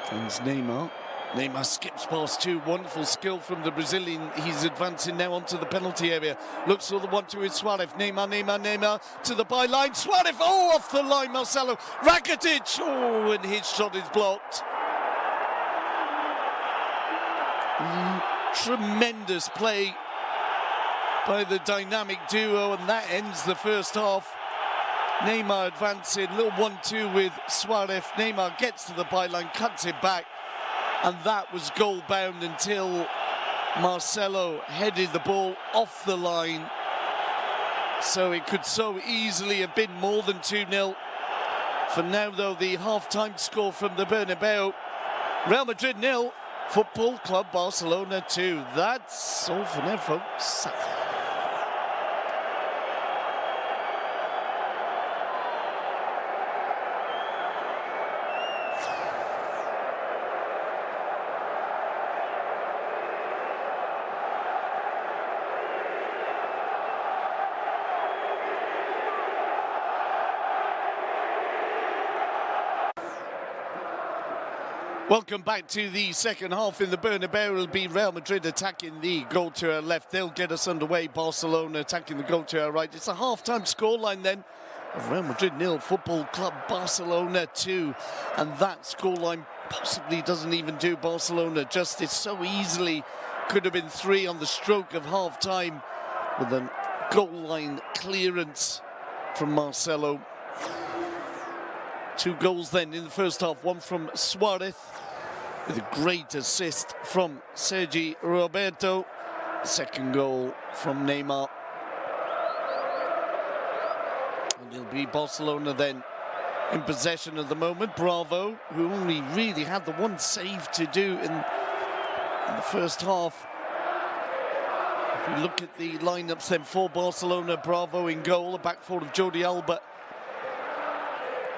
Finds Neymar. Neymar skips past two. Wonderful skill from the Brazilian. He's advancing now onto the penalty area. Looks for the 1-2 with Suarez. Neymar to the byline. Suarez, oh, off the line, Marcelo. Rakitic, oh, and his shot is blocked. Tremendous play by the dynamic duo, and that ends the first half. Neymar advancing, little 1-2 with Suarez. Neymar gets to the byline, cuts it back. And that was goal-bound until Marcelo headed the ball off the line. So it could so easily have been more than 2-0. For now, though, the half-time score from the Bernabéu. Real Madrid 0, Football Club Barcelona 2. That's all for now, folks. Welcome back to the second half in the Bernabéu. It'll be Real Madrid attacking the goal to our left. They'll get us underway. Barcelona attacking the goal to our right. It's a half-time scoreline then of Real Madrid 0, Football Club Barcelona 2. And that scoreline possibly doesn't even do Barcelona justice. So easily could have been 3 on the stroke of half-time with a goal line clearance from Marcelo. 2 goals then in the first half, one from Suarez with a great assist from Sergi Roberto. Second goal from Neymar. And it'll be Barcelona then in possession at the moment. Bravo, who only really had the one save to do in the first half. If we look at the lineups then for Barcelona, Bravo in goal, a back four of Jordi Alba,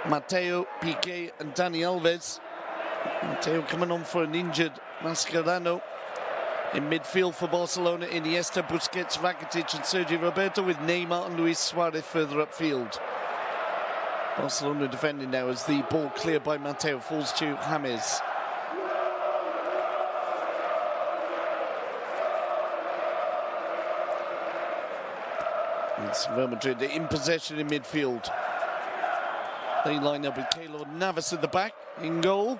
Mateo, Piqué and Dani Alves. Mateo coming on for an injured Mascherano. In midfield for Barcelona, Iniesta, Busquets, Rakitic and Sergi Roberto, with Neymar and Luis Suarez further upfield. Barcelona defending now as the ball cleared by Mateo falls to James. It's Real Madrid in possession in midfield. They line up with Keylor Navas at the back, in goal.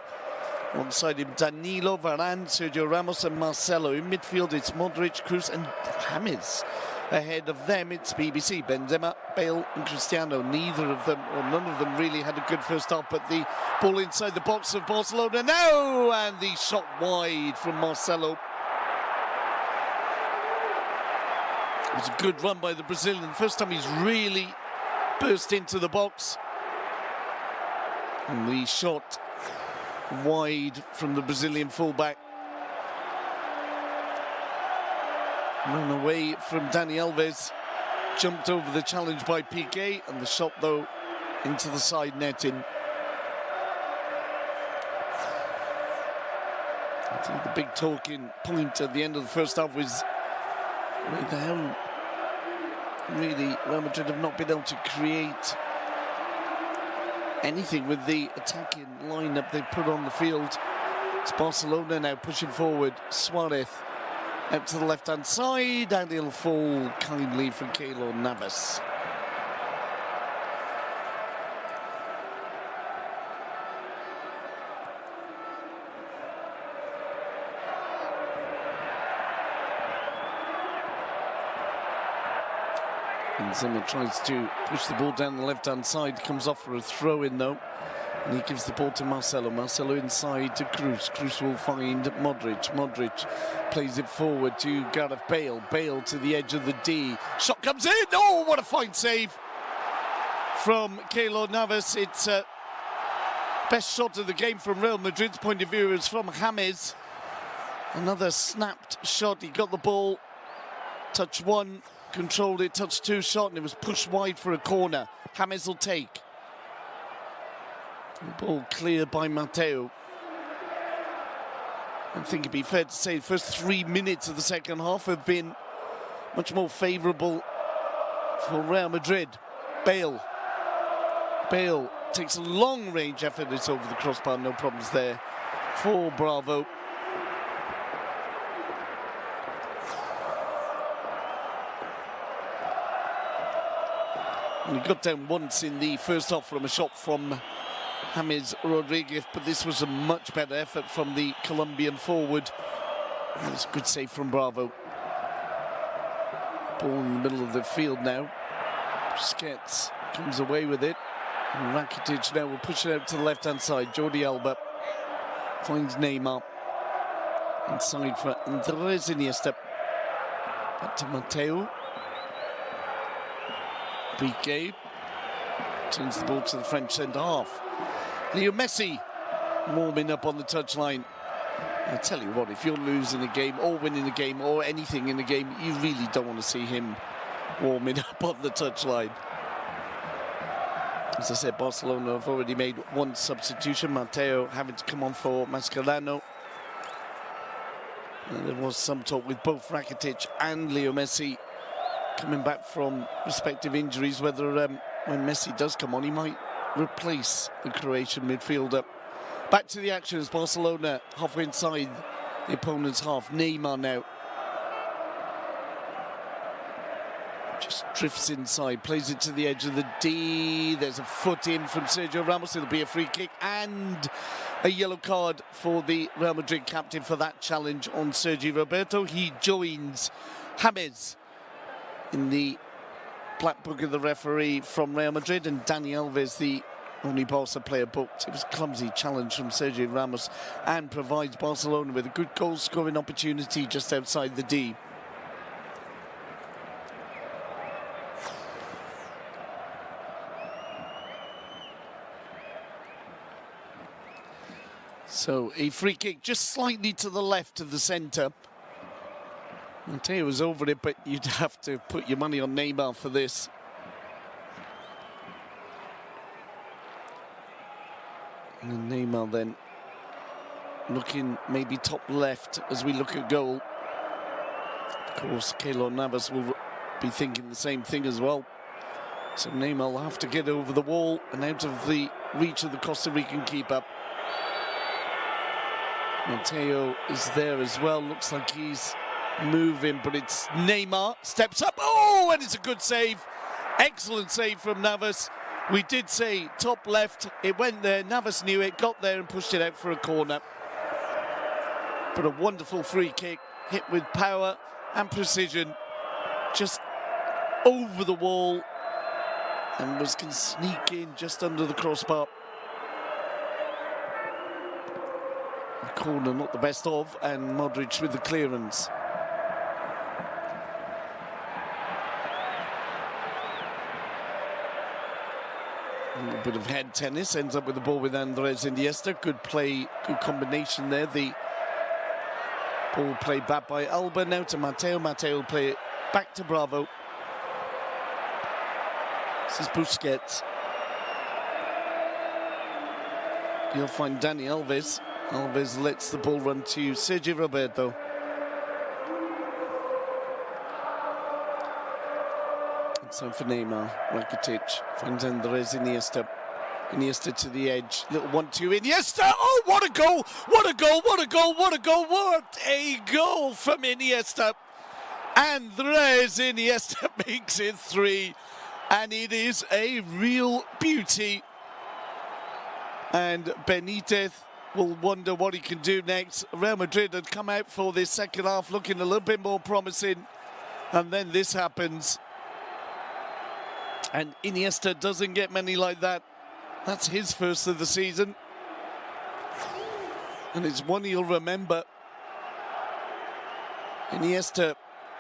Alongside him, Danilo, Varane, Sergio Ramos and Marcelo. In midfield, it's Modric, Kroos and James. Ahead of them, it's BBC, Benzema, Bale and Cristiano. Neither of them, or none of them, really had a good first half, but the ball inside the box of Barcelona now! And the shot wide from Marcelo. It was a good run by the Brazilian. First time he's really burst into the box. And the shot wide from the Brazilian fullback. Run away from Dani Alves. Jumped over the challenge by Piqué, and the shot, though, into the side netting. I think the big talking point at the end of the first half was how really Real Madrid have not been able to create anything with the attacking lineup they put on the field. It's Barcelona now pushing forward. Suarez out to the left-hand side, and he'll fall kindly for Keylor Navas. Benzema tries to push the ball down the left-hand side, comes off for a throw-in though, and he gives the ball to Marcelo. Marcelo inside to Kroos. Kroos will find Modric. Modric plays it forward to Gareth Bale. Bale to the edge of the D. Shot comes in! Oh, what a fine save from Keylor Navas. It's best shot of the game from Real Madrid's point of view is from James. Another snapped shot. He got the ball, touch one, controlled it, touch two, shot, and it was pushed wide for a corner. James will take. The ball cleared by Mateo. I think it'd be fair to say the first 3 minutes of the second half have been much more favourable for Real Madrid. Bale takes a long-range effort. It's over the crossbar, no problems there for Bravo. And he got down once in the first half from a shot from James Rodriguez, but this was a much better effort from the Colombian forward. That was a good save from Bravo. Ball in the middle of the field now. Busquets comes away with it. And Rakitic now will push it out to the left-hand side. Jordi Alba finds Neymar. Inside for Andres Iniesta. Back to Mateo. Piqué turns the ball to the French centre-half. Leo Messi warming up on the touchline. I tell you what, if you're losing a game or winning a game or anything in the game, you really don't want to see him warming up on the touchline. As I said, Barcelona have already made one substitution. Mateo having to come on for Mascherano. And there was some talk with both Rakitic and Leo Messi coming back from respective injuries, whether when Messi does come on, he might replace the Croatian midfielder. Back to the action as Barcelona halfway inside the opponent's half. Neymar now just drifts inside, plays it to the edge of the D. There's a foot in from Sergio Ramos. It'll be a free kick and a yellow card for the Real Madrid captain for that challenge on Sergi Roberto. He joins James in the black book of the referee from Real Madrid, and Dani Alves, the only Barca player booked. It was a clumsy challenge from Sergio Ramos and provides Barcelona with a good goal-scoring opportunity just outside the D. So a free kick just slightly to the left of the centre. Mateo was over it, but you'd have to put your money on Neymar for this. And Neymar then looking maybe top left as we look at goal. Of course, Keylor Navas will be thinking the same thing as well. So Neymar will have to get over the wall and out of the reach of the Costa Rican keeper. Mateo is there as well. Looks like he's moving, but it's Neymar. Steps up. Oh, and it's a good save. Excellent save from Navas. We did say top left. It went there. Navas knew it, got there and pushed it out for a corner. But a wonderful free kick, hit with power and precision. Just over the wall. And can sneak in just under the crossbar. The corner not the best of, and Modric with the clearance. A little bit of head tennis, ends up with the ball with Andres Iniesta. Good play, good combination there. The ball played back by Alba, now to Mateo. Mateo will play it back to Bravo. This is Busquets. You'll find Dani Alves. Alves lets the ball run to Sergio Roberto. So for Neymar, Rakitic finds Andres Iniesta. Iniesta to the edge. Little 1-2. Iniesta! Oh, what a goal! What a goal! What a goal! What a goal! What a goal from Iniesta! Andres Iniesta makes it 3. And it is a real beauty. And Benitez will wonder what he can do next. Real Madrid had come out for this second half looking a little bit more promising. And then this happens. And Iniesta doesn't get many like that. That's his first of the season. And it's one he'll remember. Iniesta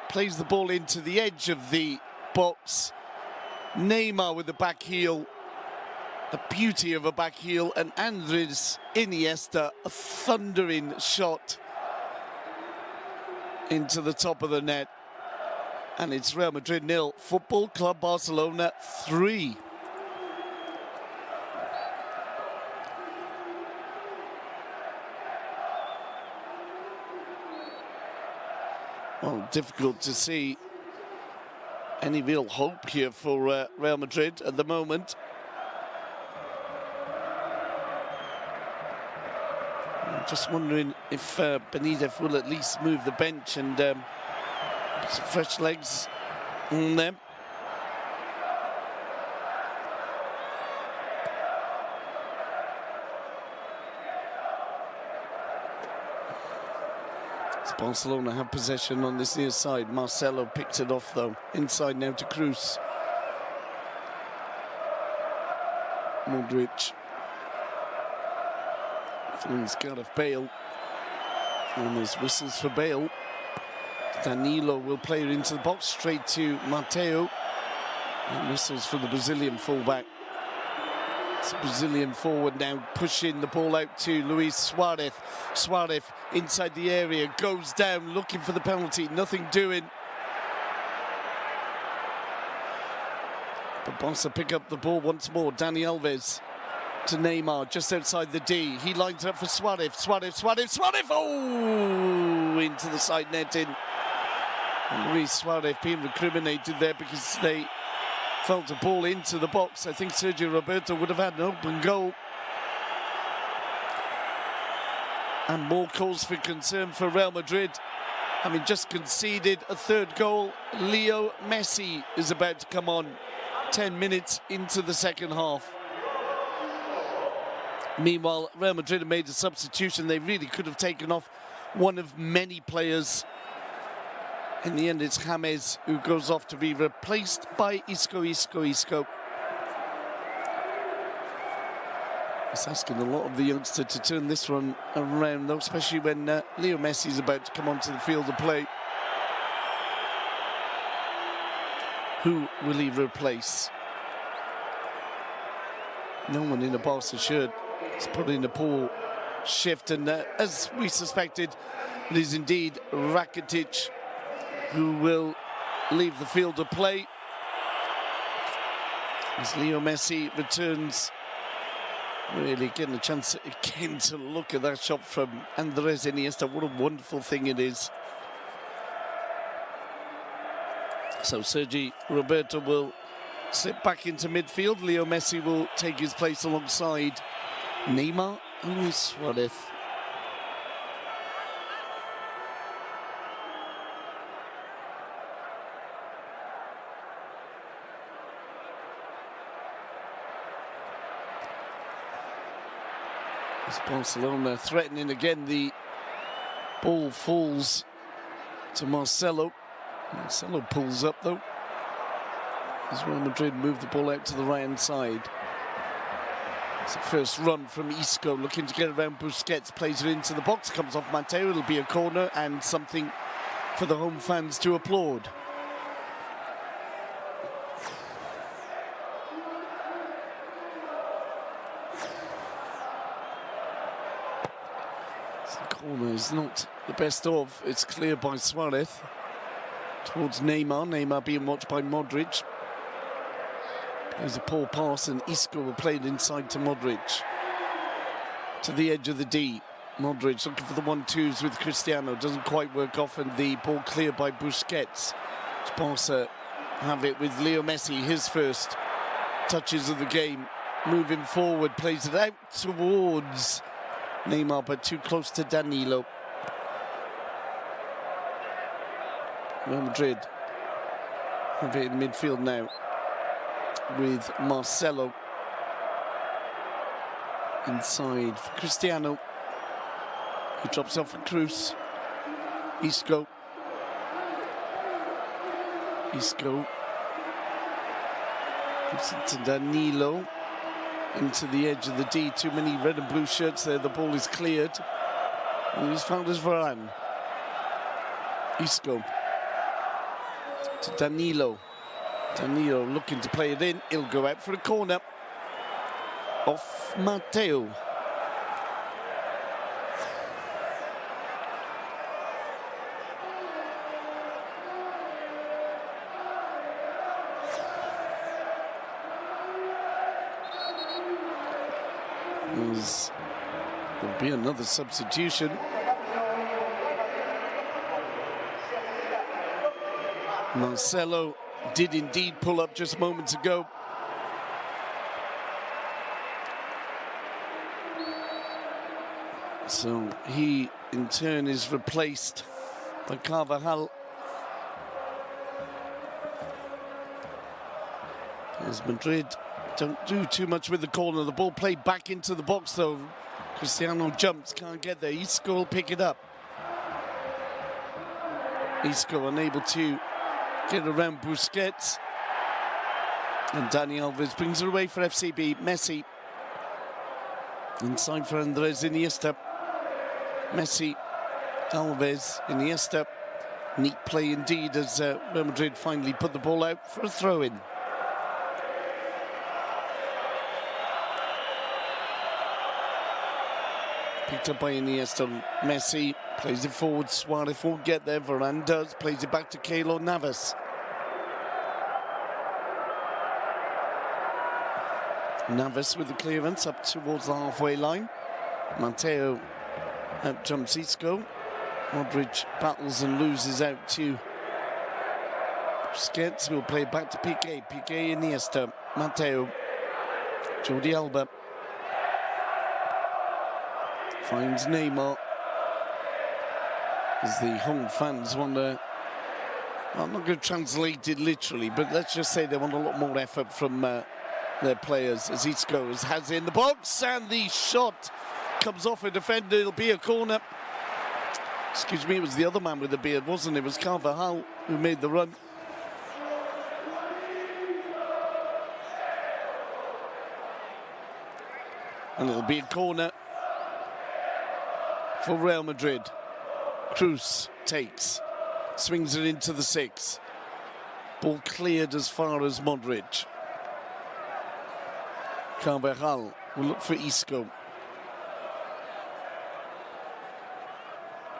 plays the ball into the edge of the box. Neymar with the back heel. The beauty of a back heel. And Andres Iniesta, a thundering shot into the top of the net. And it's Real Madrid 0, Football Club Barcelona 3. Well, difficult to see any real hope here for Real Madrid at the moment. I'm just wondering if Benitez will at least move the bench and put some fresh legs on them. Barcelona have possession on this near side. Marcelo picks it off though. Inside now to Cruz. Modric. Finds Gareth Bale. And there's whistles for Bale. Danilo will play it into the box straight to Mateo. And whistles for the Brazilian fullback. It's a Brazilian forward now pushing the ball out to Luis Suarez. Suarez inside the area, goes down looking for the penalty, nothing doing. But Barca pick up the ball once more. Dani Alves to Neymar just outside the D. He lines up for Suarez. Suarez. Oh, into the side netting. And Luis Suarez being recriminated there because they felt a ball into the box. I think Sergio Roberto would have had an open goal. And more cause for concern for Real Madrid. Having just conceded a third goal, Leo Messi is about to come on 10 minutes into the second half. Meanwhile, Real Madrid have made a substitution. They really could have taken off one of many players. In the end, it's James who goes off to be replaced by Isco. It's asking a lot of the youngster to turn this one around, though, especially when Leo Messi is about to come onto the field of play. Who will he replace? No one in a Barca shirt. It's put in a poor shift, and as we suspected, it is indeed Rakitic who will leave the field of play. As Leo Messi returns, really getting a chance again to look at that shot from Andres Iniesta. What a wonderful thing it is. So Sergi Roberto will slip back into midfield. Leo Messi will take his place alongside Neymar and Luis Suarez. It's Barcelona threatening again. The ball falls to Marcelo. Marcelo pulls up though. As Real Madrid move the ball out to the right-hand side. It's the first run from Isco, looking to get around Busquets, plays it into the box, comes off Mateo. It'll be a corner and something for the home fans to applaud. The corner is not the best of. It's cleared by Suarez towards Neymar. Neymar being watched by Modric. There's a poor pass, and Isco will play it inside to Modric. To the edge of the D. Modric looking for the 1-2s with Cristiano. Doesn't quite work off, and the ball cleared by Busquets. Barca have it with Leo Messi, his first touches of the game. Moving forward, plays it out towards Neymar, but too close to Danilo. Real Madrid have it in midfield now with Marcelo inside for Cristiano. He drops off for Cruz. Isco. Isco gives it to Danilo. Into the edge of the D. Too many red and blue shirts there. The ball is cleared. And he's found as Varane. Isco to Danilo. Danilo looking to play it in. He'll go out for a corner. Off Mateo. There'll be another substitution. Marcelo did indeed pull up just moments ago. So he, in turn, is replaced by Carvajal. As Madrid don't do too much with the corner. The ball played back into the box, though. Cristiano jumps, can't get there. Isco will pick it up. Isco unable to get around Busquets. And Dani Alves brings it away for FCB. Messi. Inside for Andres Iniesta. Messi. Alves. Iniesta. Neat play indeed as Real Madrid finally put the ball out for a throw-in. Picked up by Iniesta. Messi plays it forward. Suarez won't get there. Varane does. Plays it back to Keylor Navas. Navas with the clearance up towards the halfway line. Mateo out jumps Isco. Modric battles and loses out to Busquets. Will play back to Piqué. Piqué, Iniesta. Mateo. Jordi Alba. Finds Neymar. As the home fans want to... I'm not going to translate it literally, but let's just say they want a lot more effort from their players. As Isco has it in the box, and the shot comes off a defender. It'll be a corner. Excuse me, it was the other man with the beard, wasn't it? It was Carvajal who made the run. And it'll be a corner for Real Madrid. Cruz takes, swings it into the 6. Ball cleared as far as Modric. Carvajal will look for Isco.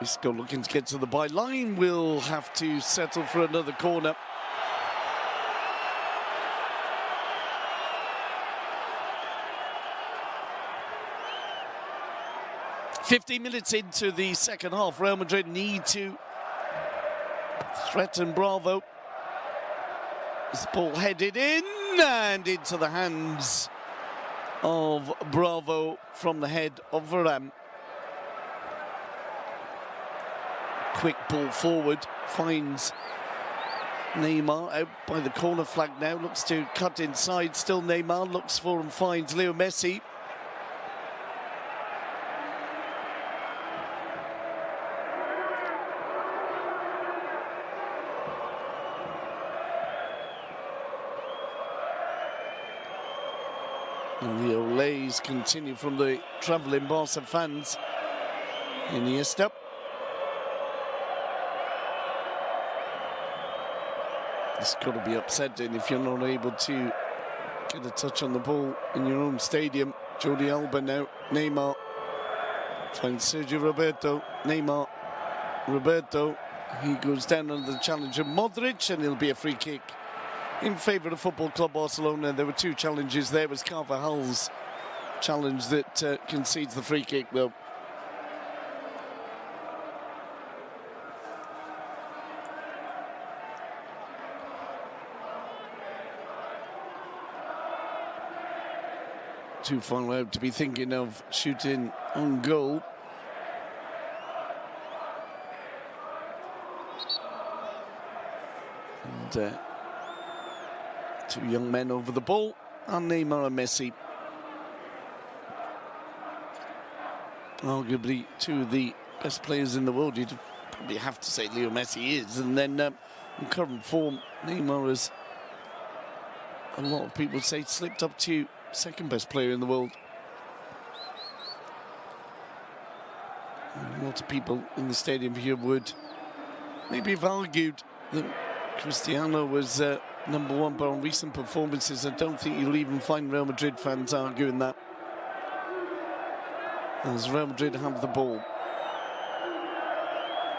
Isco looking to get to the byline, will have to settle for another corner. "15 minutes into the second half, Real Madrid need to threaten Bravo. This ball headed in and into the hands of Bravo from the head of Varane. Quick ball forward, finds Neymar out by the corner flag now, looks to cut inside, still Neymar, looks for and finds Leo Messi. And the olays continue from the travelling Barca fans. Iniesta. It's got to be upsetting if you're not able to get a touch on the ball in your own stadium. Jordi Alba now, Neymar finds Sergio Roberto, Neymar, Roberto. He goes down under the challenge of Modric, and it'll be a free kick in favour of Football Club Barcelona. There were two challenges. There was Carvajal's challenge that concedes the free kick, though. Too far out to be thinking of shooting on goal. And two young men over the ball, and Neymar and Messi. Arguably two of the best players in the world. You'd probably have to say Leo Messi is. And then in current form, Neymar has, a lot of people say, slipped up to second best player in the world. And a lot of people in the stadium here would maybe have argued that Cristiano was number one, but on recent performances, I don't think you'll even find Real Madrid fans arguing that. As Real Madrid have the ball.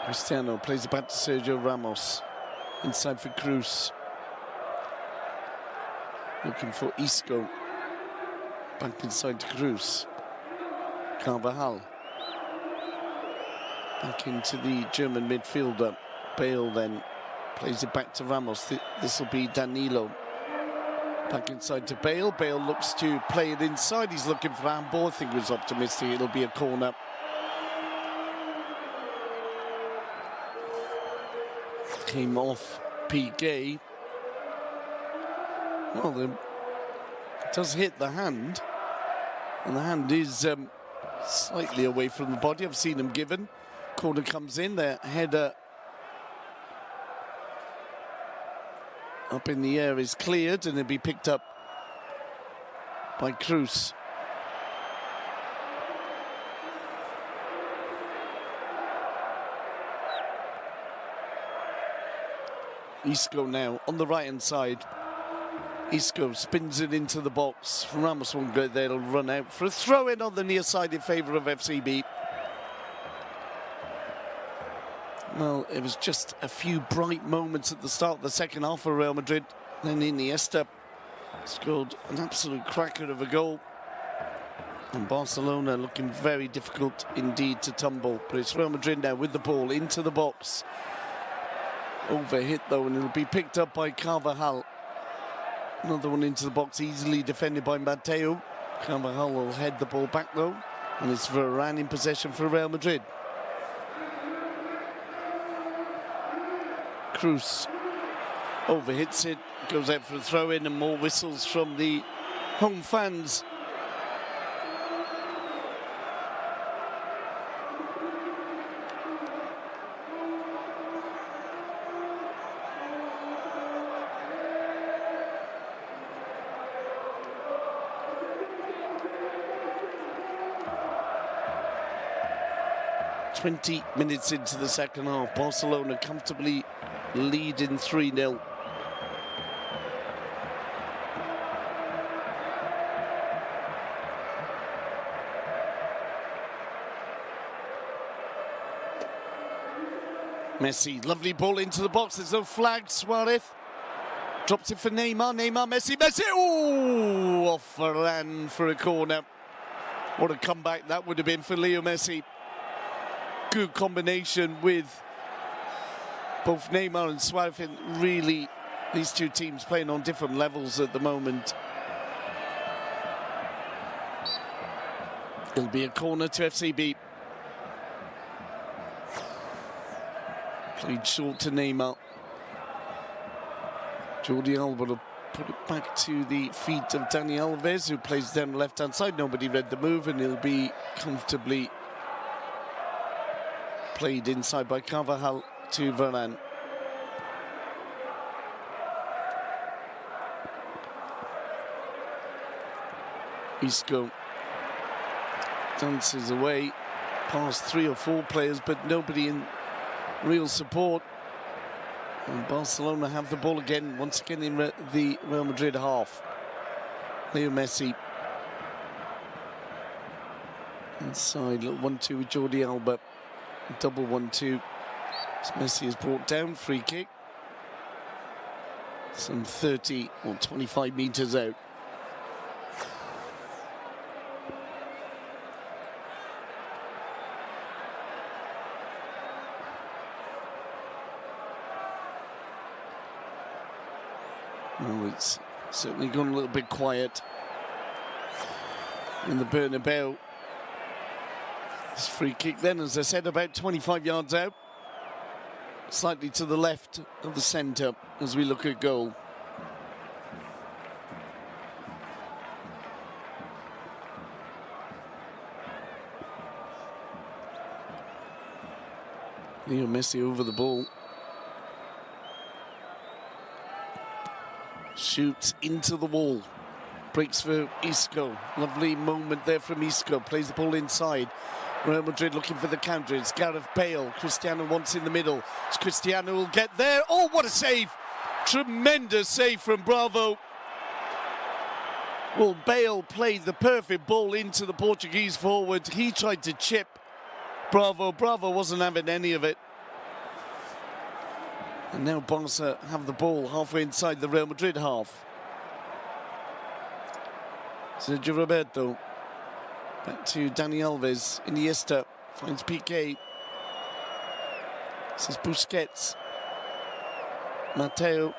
Cristiano plays it back to Sergio Ramos. Inside for Cruz. Looking for Isco. Back inside to Cruz. Carvajal. Back into the German midfielder. Bale then plays it back to Ramos. This will be Danilo. Back inside to Bale. Bale looks to play it inside. He's looking for handball. I think he was optimistic it'll be a corner. Came off Piqué. Well, it does hit the hand. And the hand is slightly away from the body. I've seen him given. Corner comes in. Their header up in the air is cleared, and it'll be picked up by Cruz. Isco now on the right-hand side. Isco spins it into the box. Ramos won't go there, it'll run out for a throw-in on the near side in favour of FCB. Well, it was just a few bright moments at the start of the second half for Real Madrid. Then Iniesta scored an absolute cracker of a goal. And Barcelona looking very difficult indeed to tumble. But it's Real Madrid now with the ball into the box. Overhit though, and it'll be picked up by Carvajal. Another one into the box, easily defended by Mateo. Carvajal will head the ball back though. And it's Varane in possession for Real Madrid. Cruz overhits it, goes out for a throw-in, and more whistles from the home fans. 20 minutes into the second half. Barcelona comfortably leading 3-0. Messi, lovely ball into the box. There's no flag. Suarez drops it for Neymar. Neymar, Messi, Messi. Oh, off Varane for a corner. What a comeback that would have been for Leo Messi. Good combination with both Neymar and Suarez. Really, these two teams playing on different levels at the moment. It'll be a corner to FCB. Played short to Neymar. Jordi Alba will put it back to the feet of Dani Alves, who plays down the left-hand side. Nobody read the move, and he'll be comfortably played inside by Carvajal to Varane. Isco dances away past 3 or 4 players, but nobody in real support. And Barcelona have the ball again, once again in the Real Madrid half. Leo Messi inside, little 1-2 with Jordi Alba. Double 1-2. Messi is brought down, free kick. Some 30 or 25 metres out. Well, it's certainly gone a little bit quiet in the Bernabéu. This free kick then, as I said, about 25 yards out. Slightly to the left of the centre as we look at goal. Leo Messi over the ball. Shoots into the wall. Breaks for Isco. Lovely moment there from Isco. Plays the ball inside. Real Madrid looking for the counter. It's Gareth Bale. Cristiano wants in the middle. It's Cristiano will get there. Oh, what a save! Tremendous save from Bravo. Well, Bale played the perfect ball into the Portuguese forward. He tried to chip Bravo. Bravo wasn't having any of it. And now Barca have the ball halfway inside the Real Madrid half. Sergio Roberto. Back to Dani Alves. Iniesta finds Piqué. This is Busquets. Mateo.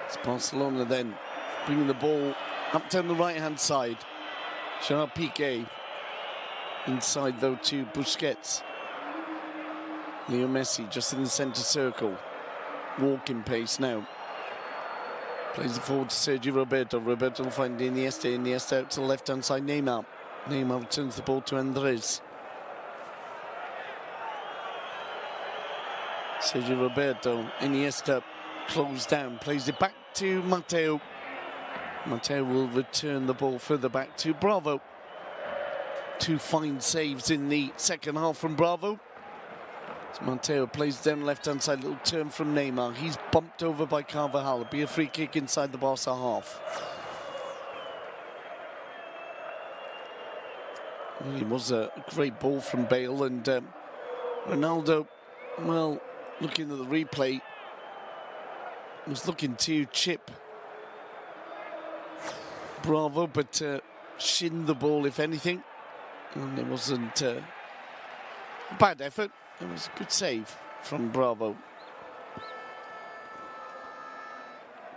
It's Barcelona then bringing the ball up down the right-hand side. Gerard Piqué. Inside, though, to Busquets. Leo Messi just in the centre circle. Walking pace now. Plays it forward to Sergio Roberto. Roberto will find Iniesta. Iniesta out to the left-hand side. Neymar. Neymar returns the ball to Andres. Sergio Roberto. Iniesta closed down. Plays it back to Mateo. Mateo will return the ball further back to Bravo. 2 fine saves in the second half from Bravo. So Mateo plays down left-hand side, little turn from Neymar. He's bumped over by Carvajal. It'll be a free kick inside the Barca half. Well, it was a great ball from Bale, and Ronaldo, well, looking at the replay, was looking to chip Bravo, but shinned the ball, if anything. And it wasn't a bad effort. It was a good save from Bravo.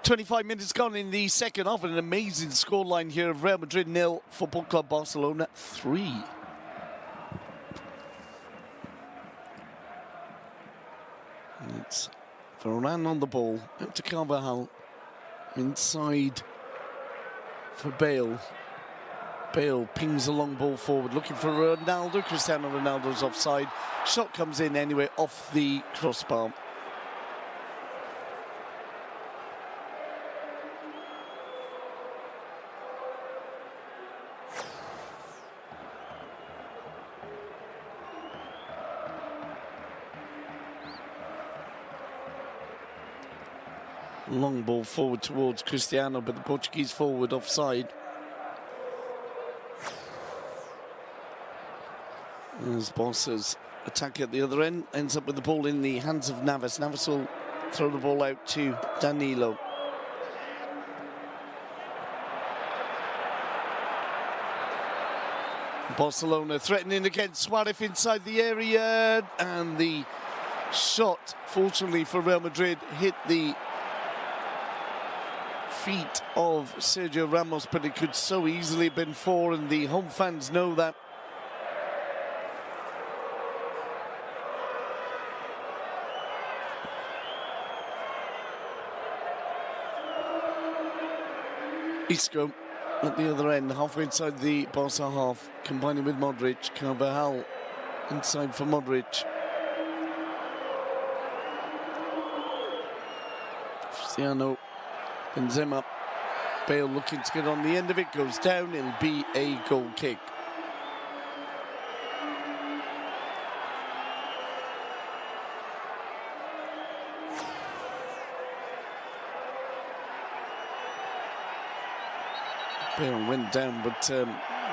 25 minutes gone in the second half, and an amazing scoreline here of Real Madrid 0, Football Club Barcelona 3. And it's Varane on the ball, out to Carvajal, inside for Bale. Bale pings a long ball forward, looking for Ronaldo. Cristiano Ronaldo's offside. Shot comes in anyway, off the crossbar. Long ball forward towards Cristiano, but the Portuguese forward offside. As Barca's attack at the other end ends up with the ball in the hands of Navas. Navas will throw the ball out to Danilo. Barcelona threatening again. Suarez inside the area, and the shot, fortunately for Real Madrid, hit the feet of Sergio Ramos, but it could so easily have been 4, and the home fans know that. Isco at the other end, halfway inside the Barca half, combining with Modric. Carvajal inside for Modric. Cristiano, Benzema, Bale looking to get on the end of it, goes down, it'll be a goal kick. Bale went down, but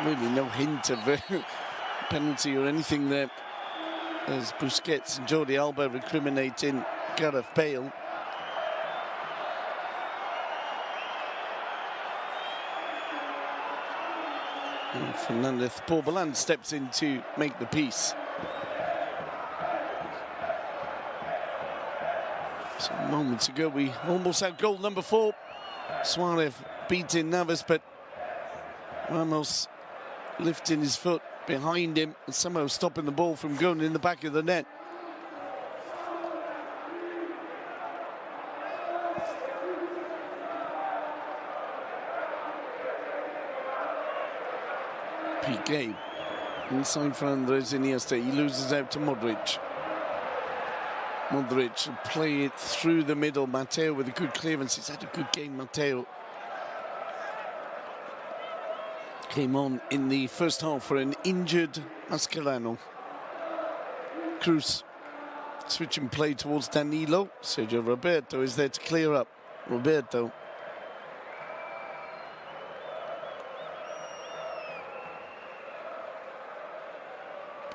really no hint of penalty or anything there, as Busquets and Jordi Alba recriminating Gareth Bale. And Fernandez Porbalan steps in to make the peace. So moments ago we almost had goal number 4. Suarez beating Navas, but Ramos lifting his foot behind him and somehow stopping the ball from going in the back of the net. Piqué inside for Andres Iniesta. He loses out to Modric. Modric will play it through the middle. Mateo with a good clearance. He's had a good game, Mateo. Came on in the first half for an injured Mascherano. Cruz switching play towards Danilo. Sergio Roberto is there to clear up. Roberto.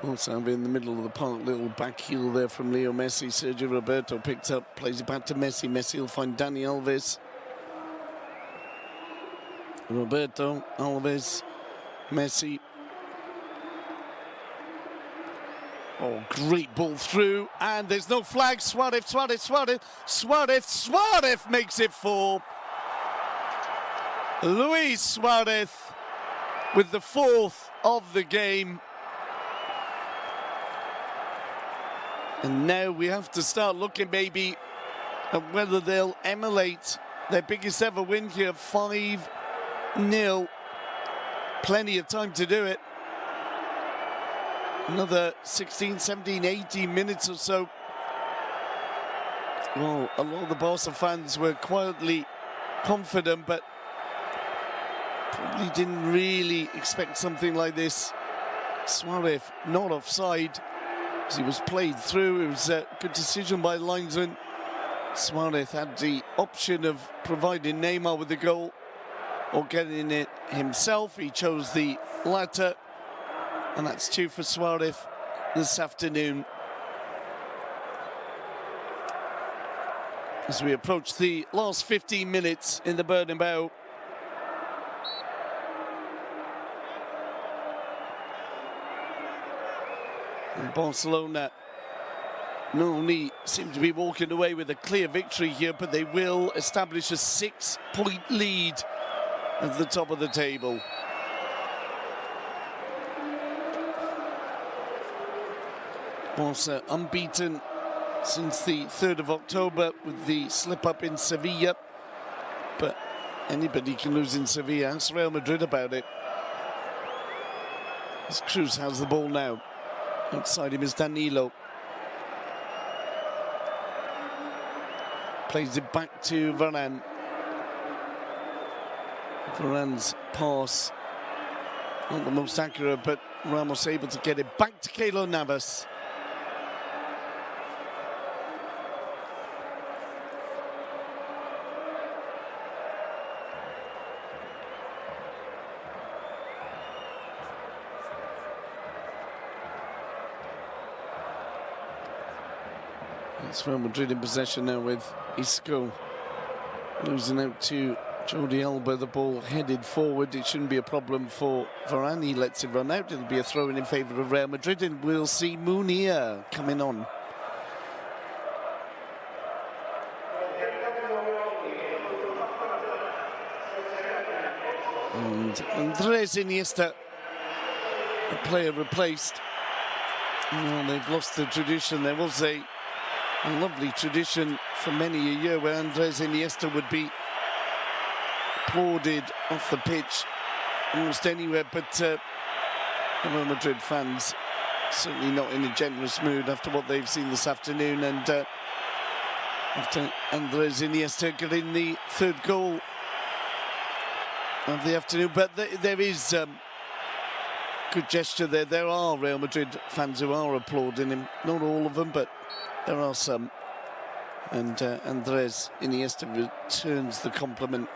Also in the middle of the park, little back heel there from Leo Messi. Sergio Roberto picks up, plays it back to Messi. Messi will find Dani Alves. Roberto, Alves, Messi. Oh, great ball through, and there's no flag. Suarez makes it 4. Luis Suarez with the 4th of the game. And now we have to start looking maybe at whether they'll emulate their biggest ever win here, 5-0. Plenty of time to do it. Another 16, 17, 18 minutes or so. Well, a lot of the Barca fans were quietly confident, but probably didn't really expect something like this. Suarez not offside. He was played through. It was a good decision by the linesman. Suarez had the option of providing Neymar with the goal or getting it himself. He chose the latter, and that's 2 for Suarez this afternoon. As we approach the last 15 minutes in the Bernabéu. And Barcelona not only seem to be walking away with a clear victory here, but they will establish a 6-point lead at the top of the table. Barca unbeaten since the 3rd of October with the slip-up in Sevilla. But anybody can lose in Sevilla. Ask Real Madrid about it. As Cruz has the ball now. Outside him is Danilo. Plays it back to Varane. Varane's pass, not the most accurate, but Ramos able to get it back to Keylor Navas. It's Real Madrid in possession now with Isco losing out to Jordi Alba. The ball headed forward. It shouldn't be a problem for Varane. He lets it run out. It'll be a throw-in in favour of Real Madrid, and we'll see Munir coming on. And Andres Iniesta, the player replaced. Well, they've lost the tradition. There was a lovely tradition for many a year where Andres Iniesta would be applauded off the pitch almost anywhere, but Real Madrid fans certainly not in a generous mood after what they've seen this afternoon, and after Andres Iniesta getting the third goal of the afternoon. But there is good gesture there. There are Real Madrid fans who are applauding him, not all of them, but there are some, and Andres Iniesta returns the compliment.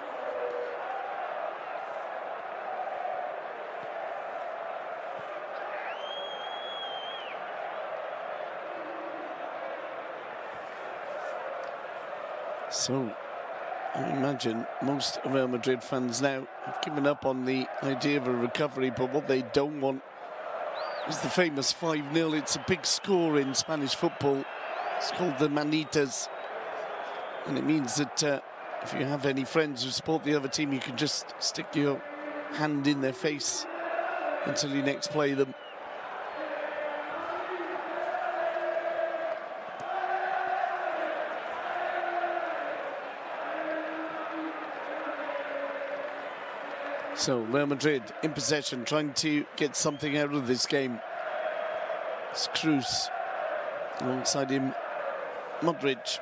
So I imagine most Real Madrid fans now have given up on the idea of a recovery, but what they don't want is the famous 5-0. It's a big score in Spanish football. It's called the Manitas, and it means that if you have any friends who support the other team, you can just stick your hand in their face until you next play them. So Real Madrid in possession, trying to get something out of this game. It's Cruz. Alongside him, Modric.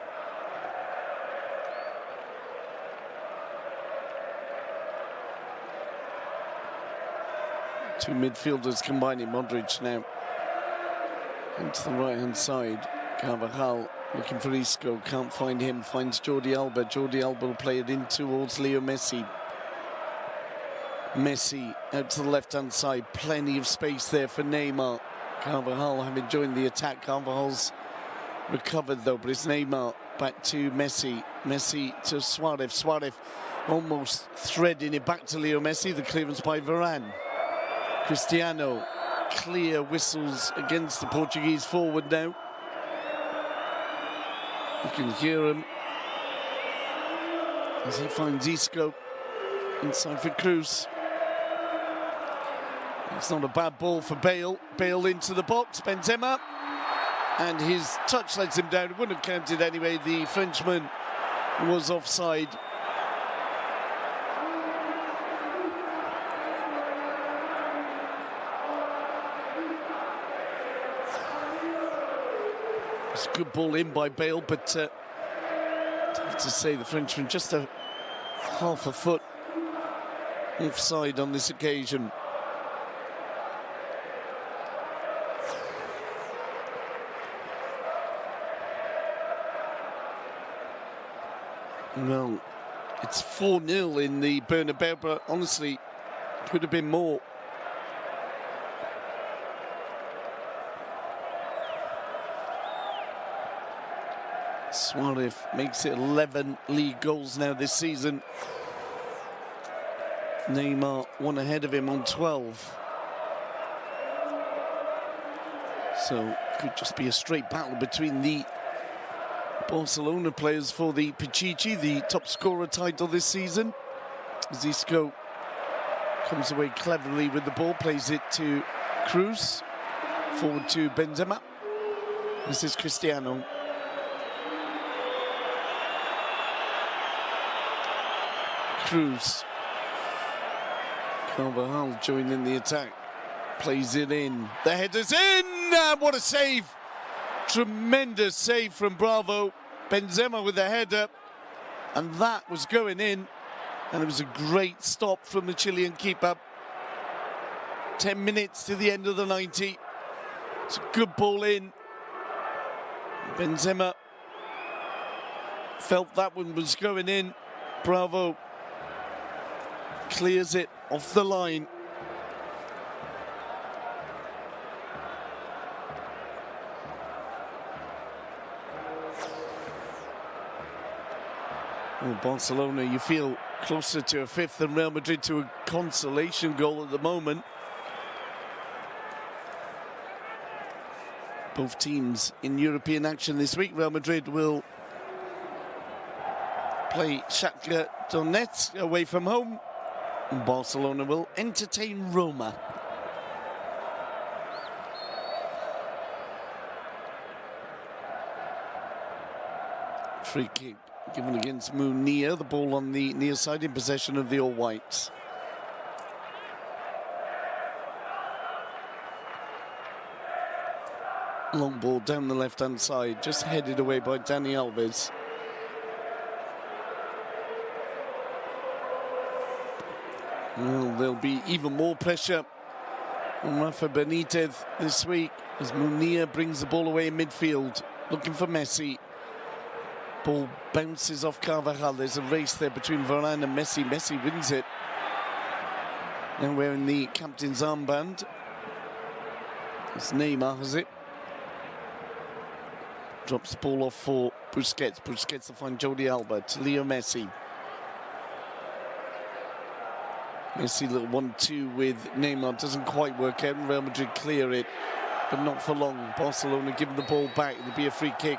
Two midfielders combining. Modric now into the right-hand side. Carvajal looking for Isco, can't find him, finds Jordi Alba. Jordi Alba will play it in towards Leo Messi. Messi out to the left-hand side, plenty of space there for Neymar. Carvajal having joined the attack. Carvajal's recovered though, but it's Neymar back to Messi. Messi to Suarez. Suarez almost threading it back to Leo Messi. The clearance by Varane. Cristiano, clear whistles against the Portuguese forward now. You can hear him as he finds Isco inside for Cruz. It's not a bad ball for Bale. Bale into the box, Benzema, and his touch lets him down. It wouldn't have counted anyway. The Frenchman was offside. It's a good ball in by Bale, but I have to say the Frenchman just a half a foot offside on this occasion. Well, it's 4-0 in the Bernabéu, but honestly, it could have been more. Suarez makes it 11 league goals now this season. Neymar one ahead of him on 12. So could just be a straight battle between the Barcelona players for the Pichichi, the top scorer title this season. Isco comes away cleverly with the ball, plays it to Cruz, forward to Benzema. This is Cristiano. Cruz. Carvajal joining the attack. Plays it in. The header's in! What a save! Tremendous save from Bravo. Benzema with the header. And that was going in. And it was a great stop from the Chilean keeper. 10 minutes to the end of the 90. It's a good ball in. Benzema felt that one was going in. Bravo clears it off the line. Well, Barcelona, you feel closer to a fifth than Real Madrid to a consolation goal at the moment. Both teams in European action this week. Real Madrid will play Shakhtar Donetsk away from home. And Barcelona will entertain Roma. Free kick given against Munir. The ball on the near side in possession of the All Whites. Long ball down the left-hand side, just headed away by Dani Alves. Well, there'll be even more pressure on Rafa Benitez this week as Munir brings the ball away in midfield, looking for Messi. Ball bounces off Carvajal. There's a race there between Varane and Messi. Messi wins it. Now wearing the captain's armband. It's Neymar has it. Drops the ball off for Busquets. Busquets to find Jordi Alba to Leo Messi. Messi, little 1-2 with Neymar. Doesn't quite work out. Real Madrid clear it, but not for long. Barcelona giving the ball back. It'll be a free kick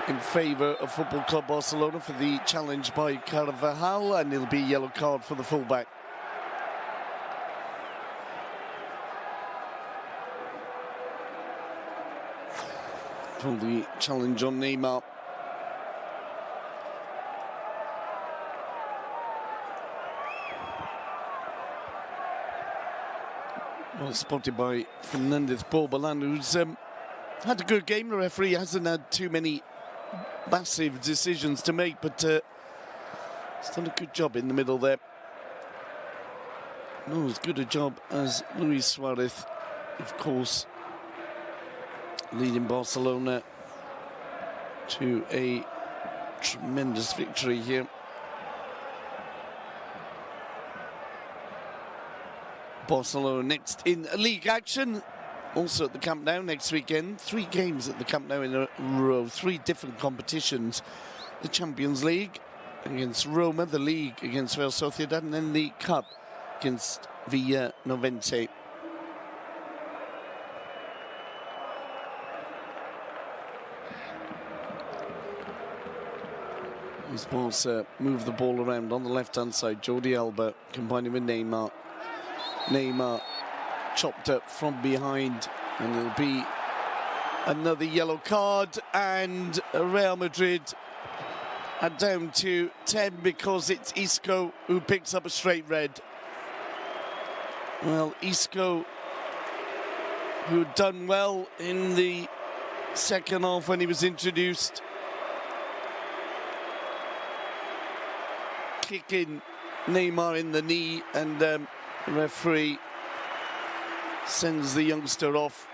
in favour of Football Club Barcelona for the challenge by Carvajal, and it'll be a yellow card for the fullback. For the challenge on Neymar. Well spotted by Fernandez Borbalán, who's had a good game. The referee hasn't had too many massive decisions to make, but he's done a good job in the middle there. Not as good a job as Luis Suarez, of course, leading Barcelona to a tremendous victory here. Barcelona next in league action, also at the Camp Nou next weekend. 3 games at the Camp Nou in a row, 3 different competitions. The Champions League against Roma, the league against Real Sociedad, and then the Cup against Villarnovense. As Barca move the ball around on the left-hand side, Jordi Alba combining with Neymar. Neymar chopped up from behind, and it'll be another yellow card, and Real Madrid are down to 10 because it's Isco who picks up a straight red. Well, Isco, who had done well in the second half when he was introduced, kicking Neymar in the knee, and the referee sends the youngster off.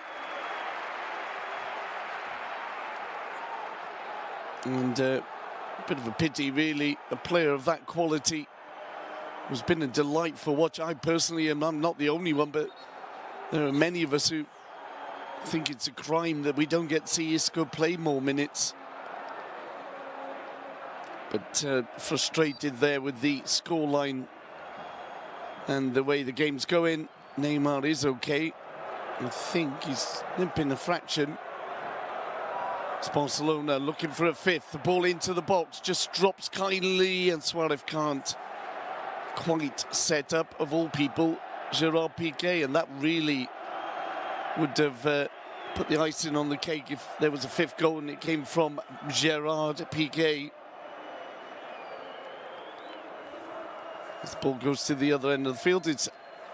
And a bit of a pity, really. A player of that quality has been a delightful watch. I personally am, I'm not the only one, but there are many of us who think it's a crime that we don't get to see Isco play more minutes. But frustrated there with the scoreline and the way the game's going. Neymar is okay. I think he's limping a fraction. It's Barcelona looking for a fifth. The ball into the box just drops kindly, and Suarez can't quite set up, of all people, Gerard Piqué, and that really would have put the icing on the cake if there was a fifth goal and it came from Gerard Piqué. This ball goes to the other end of the field. It's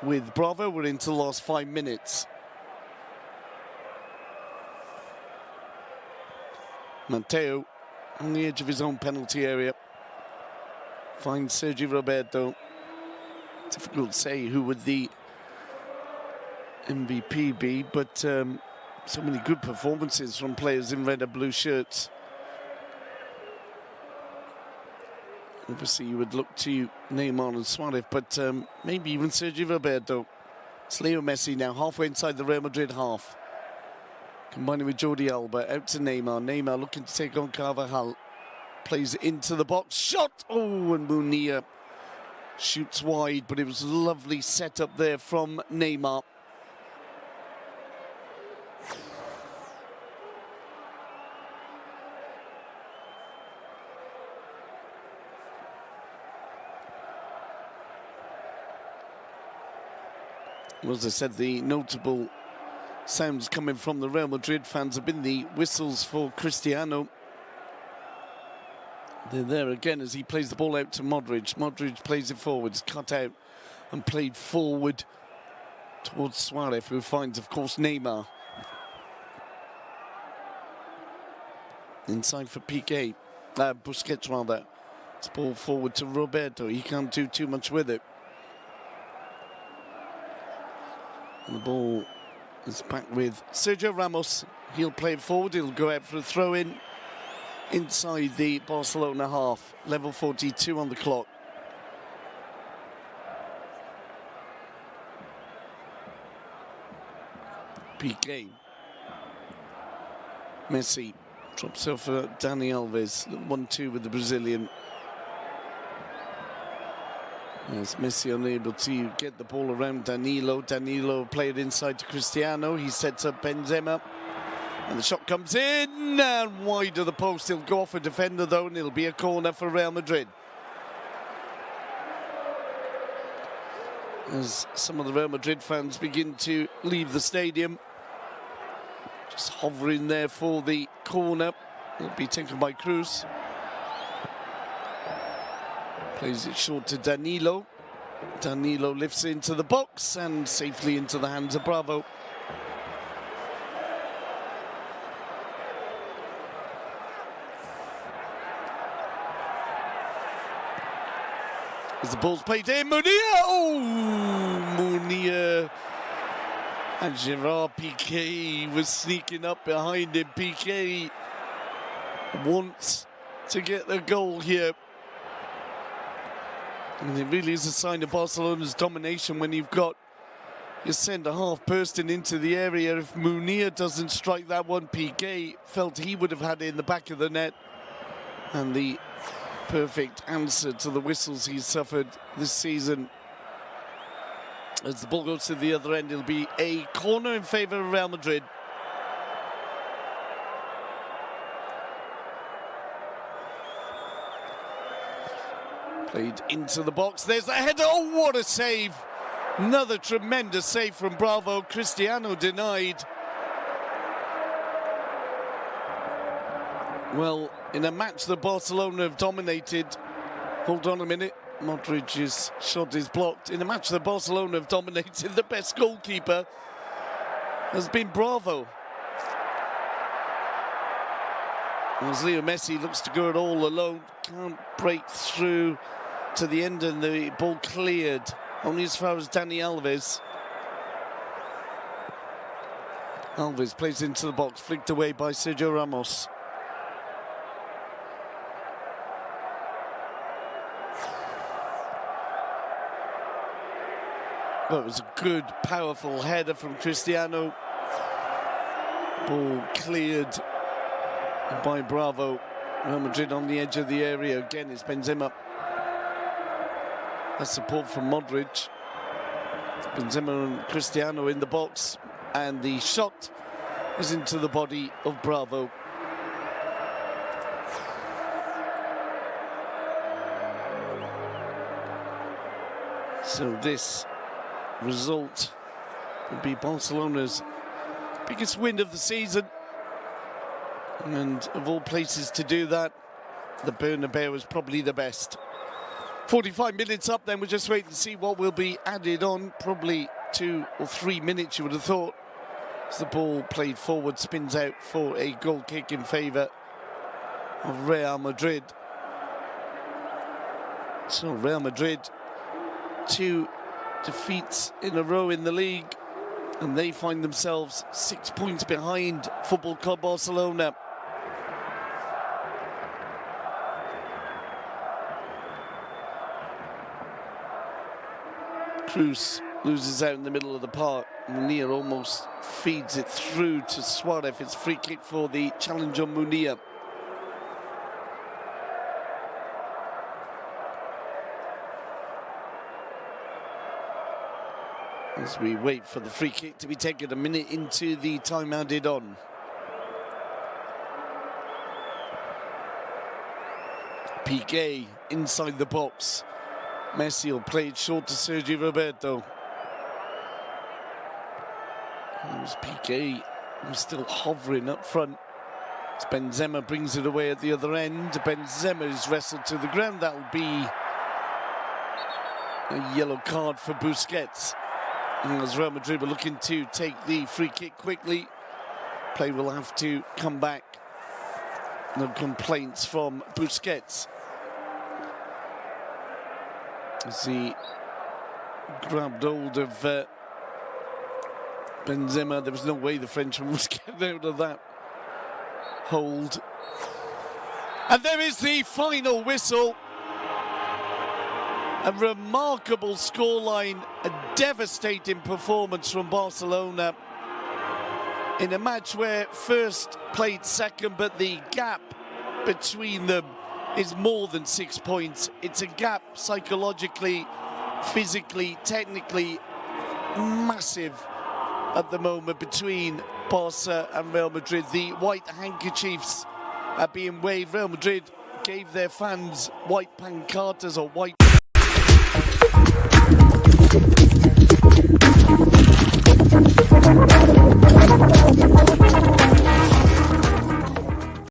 with Bravo. We're into the last 5 minutes. Matteo on the edge of his own penalty area finds Sergio Roberto. Difficult to say who would the MVP be, but so many good performances from players in red and blue shirts. Obviously, you would look to Neymar and Suarez, but maybe even Sergio Roberto. It's Leo Messi now, halfway inside the Real Madrid half. Combining with Jordi Alba, out to Neymar. Neymar looking to take on Carvajal. Plays it into the box, shot! Oh, and Munir shoots wide, but it was a lovely setup there from Neymar. Well, as I said, the notable sounds coming from the Real Madrid fans have been the whistles for Cristiano. They're there again as he plays the ball out to Modric. Modric plays it forwards, cut out and played forward towards Suarez, who finds, of course, Neymar. Inside for Piqué, Busquets rather. It's ball forward to Roberto. He can't do too much with it. And the ball is back with Sergio Ramos. He'll play it forward. He'll go out for a throw-in inside the Barcelona half. Level 42 on the clock. Piqué. Messi drops off for Dani Alves. 1-2 with the Brazilian. As Messi unable to get the ball around Danilo. Danilo played inside to Cristiano. He sets up Benzema. And the shot comes in and wide of the post. He'll go off a defender though, and it'll be a corner for Real Madrid. As some of the Real Madrid fans begin to leave the stadium. Just hovering there for the corner. It'll be taken by Cruz. Plays it short to Danilo. Danilo lifts into the box and safely into the hands of Bravo. As the ball's played in, Munir! Oh, Munir! And Gerard Piqué was sneaking up behind him. Piqué wants to get the goal here. And it really is a sign of Barcelona's domination when you've got your centre-half bursting into the area. If Munir doesn't strike that one, Piqué felt he would have had it in the back of the net. And the perfect answer to the whistles he's suffered this season. As the ball goes to the other end, it'll be a corner in favour of Real Madrid. Played into the box. There's the header. Oh, what a save. Another tremendous save from Bravo. Cristiano denied. Well, in a match that Barcelona have dominated. Hold on a minute. Modric's shot is blocked. In a match that Barcelona have dominated, the best goalkeeper has been Bravo. As Leo Messi looks to go it all alone, can't break through to the end, and the ball cleared only as far as Dani Alves. Alves plays into the box, flicked away by Sergio Ramos. Well, it was a good, powerful header from Cristiano. Ball cleared by Bravo. Real Madrid on the edge of the area. Again, it's Benzema. That's support from Modric. Benzema and Cristiano in the box. And the shot is into the body of Bravo. So this result would be Barcelona's biggest win of the season. And of all places to do that, the Bernabéu is probably the best. 45 minutes up then, we'll just wait and see what will be added on. Probably 2 or 3 minutes, you would have thought. As the ball played forward, spins out for a goal kick in favour of Real Madrid. So Real Madrid, 2 defeats in a row in the league, and they find themselves 6 points behind Football Club Barcelona. Cruz loses out in the middle of the park. Munir almost feeds it through to Suarez. It's free kick for the challenge on Munir. As we wait for the free kick to be taken a minute into the time added on. Piqué inside the box. Messi will play it short to Sergio Roberto. Here's Piqué, who's still hovering up front. As Benzema brings it away at the other end. Benzema is wrestled to the ground. That will be a yellow card for Busquets. And as Real Madrid were looking to take the free kick quickly, play will have to come back. No complaints from Busquets. As he grabbed hold of Benzema, there was no way the Frenchman was getting out of that hold. And there is the final whistle. A remarkable scoreline, a devastating performance from Barcelona in a match where first played second, but the gap between them is more than 6 points. It's a gap psychologically, physically, technically massive at the moment between Barca and Real Madrid. The white handkerchiefs are being waved. Real Madrid gave their fans white pancartas or white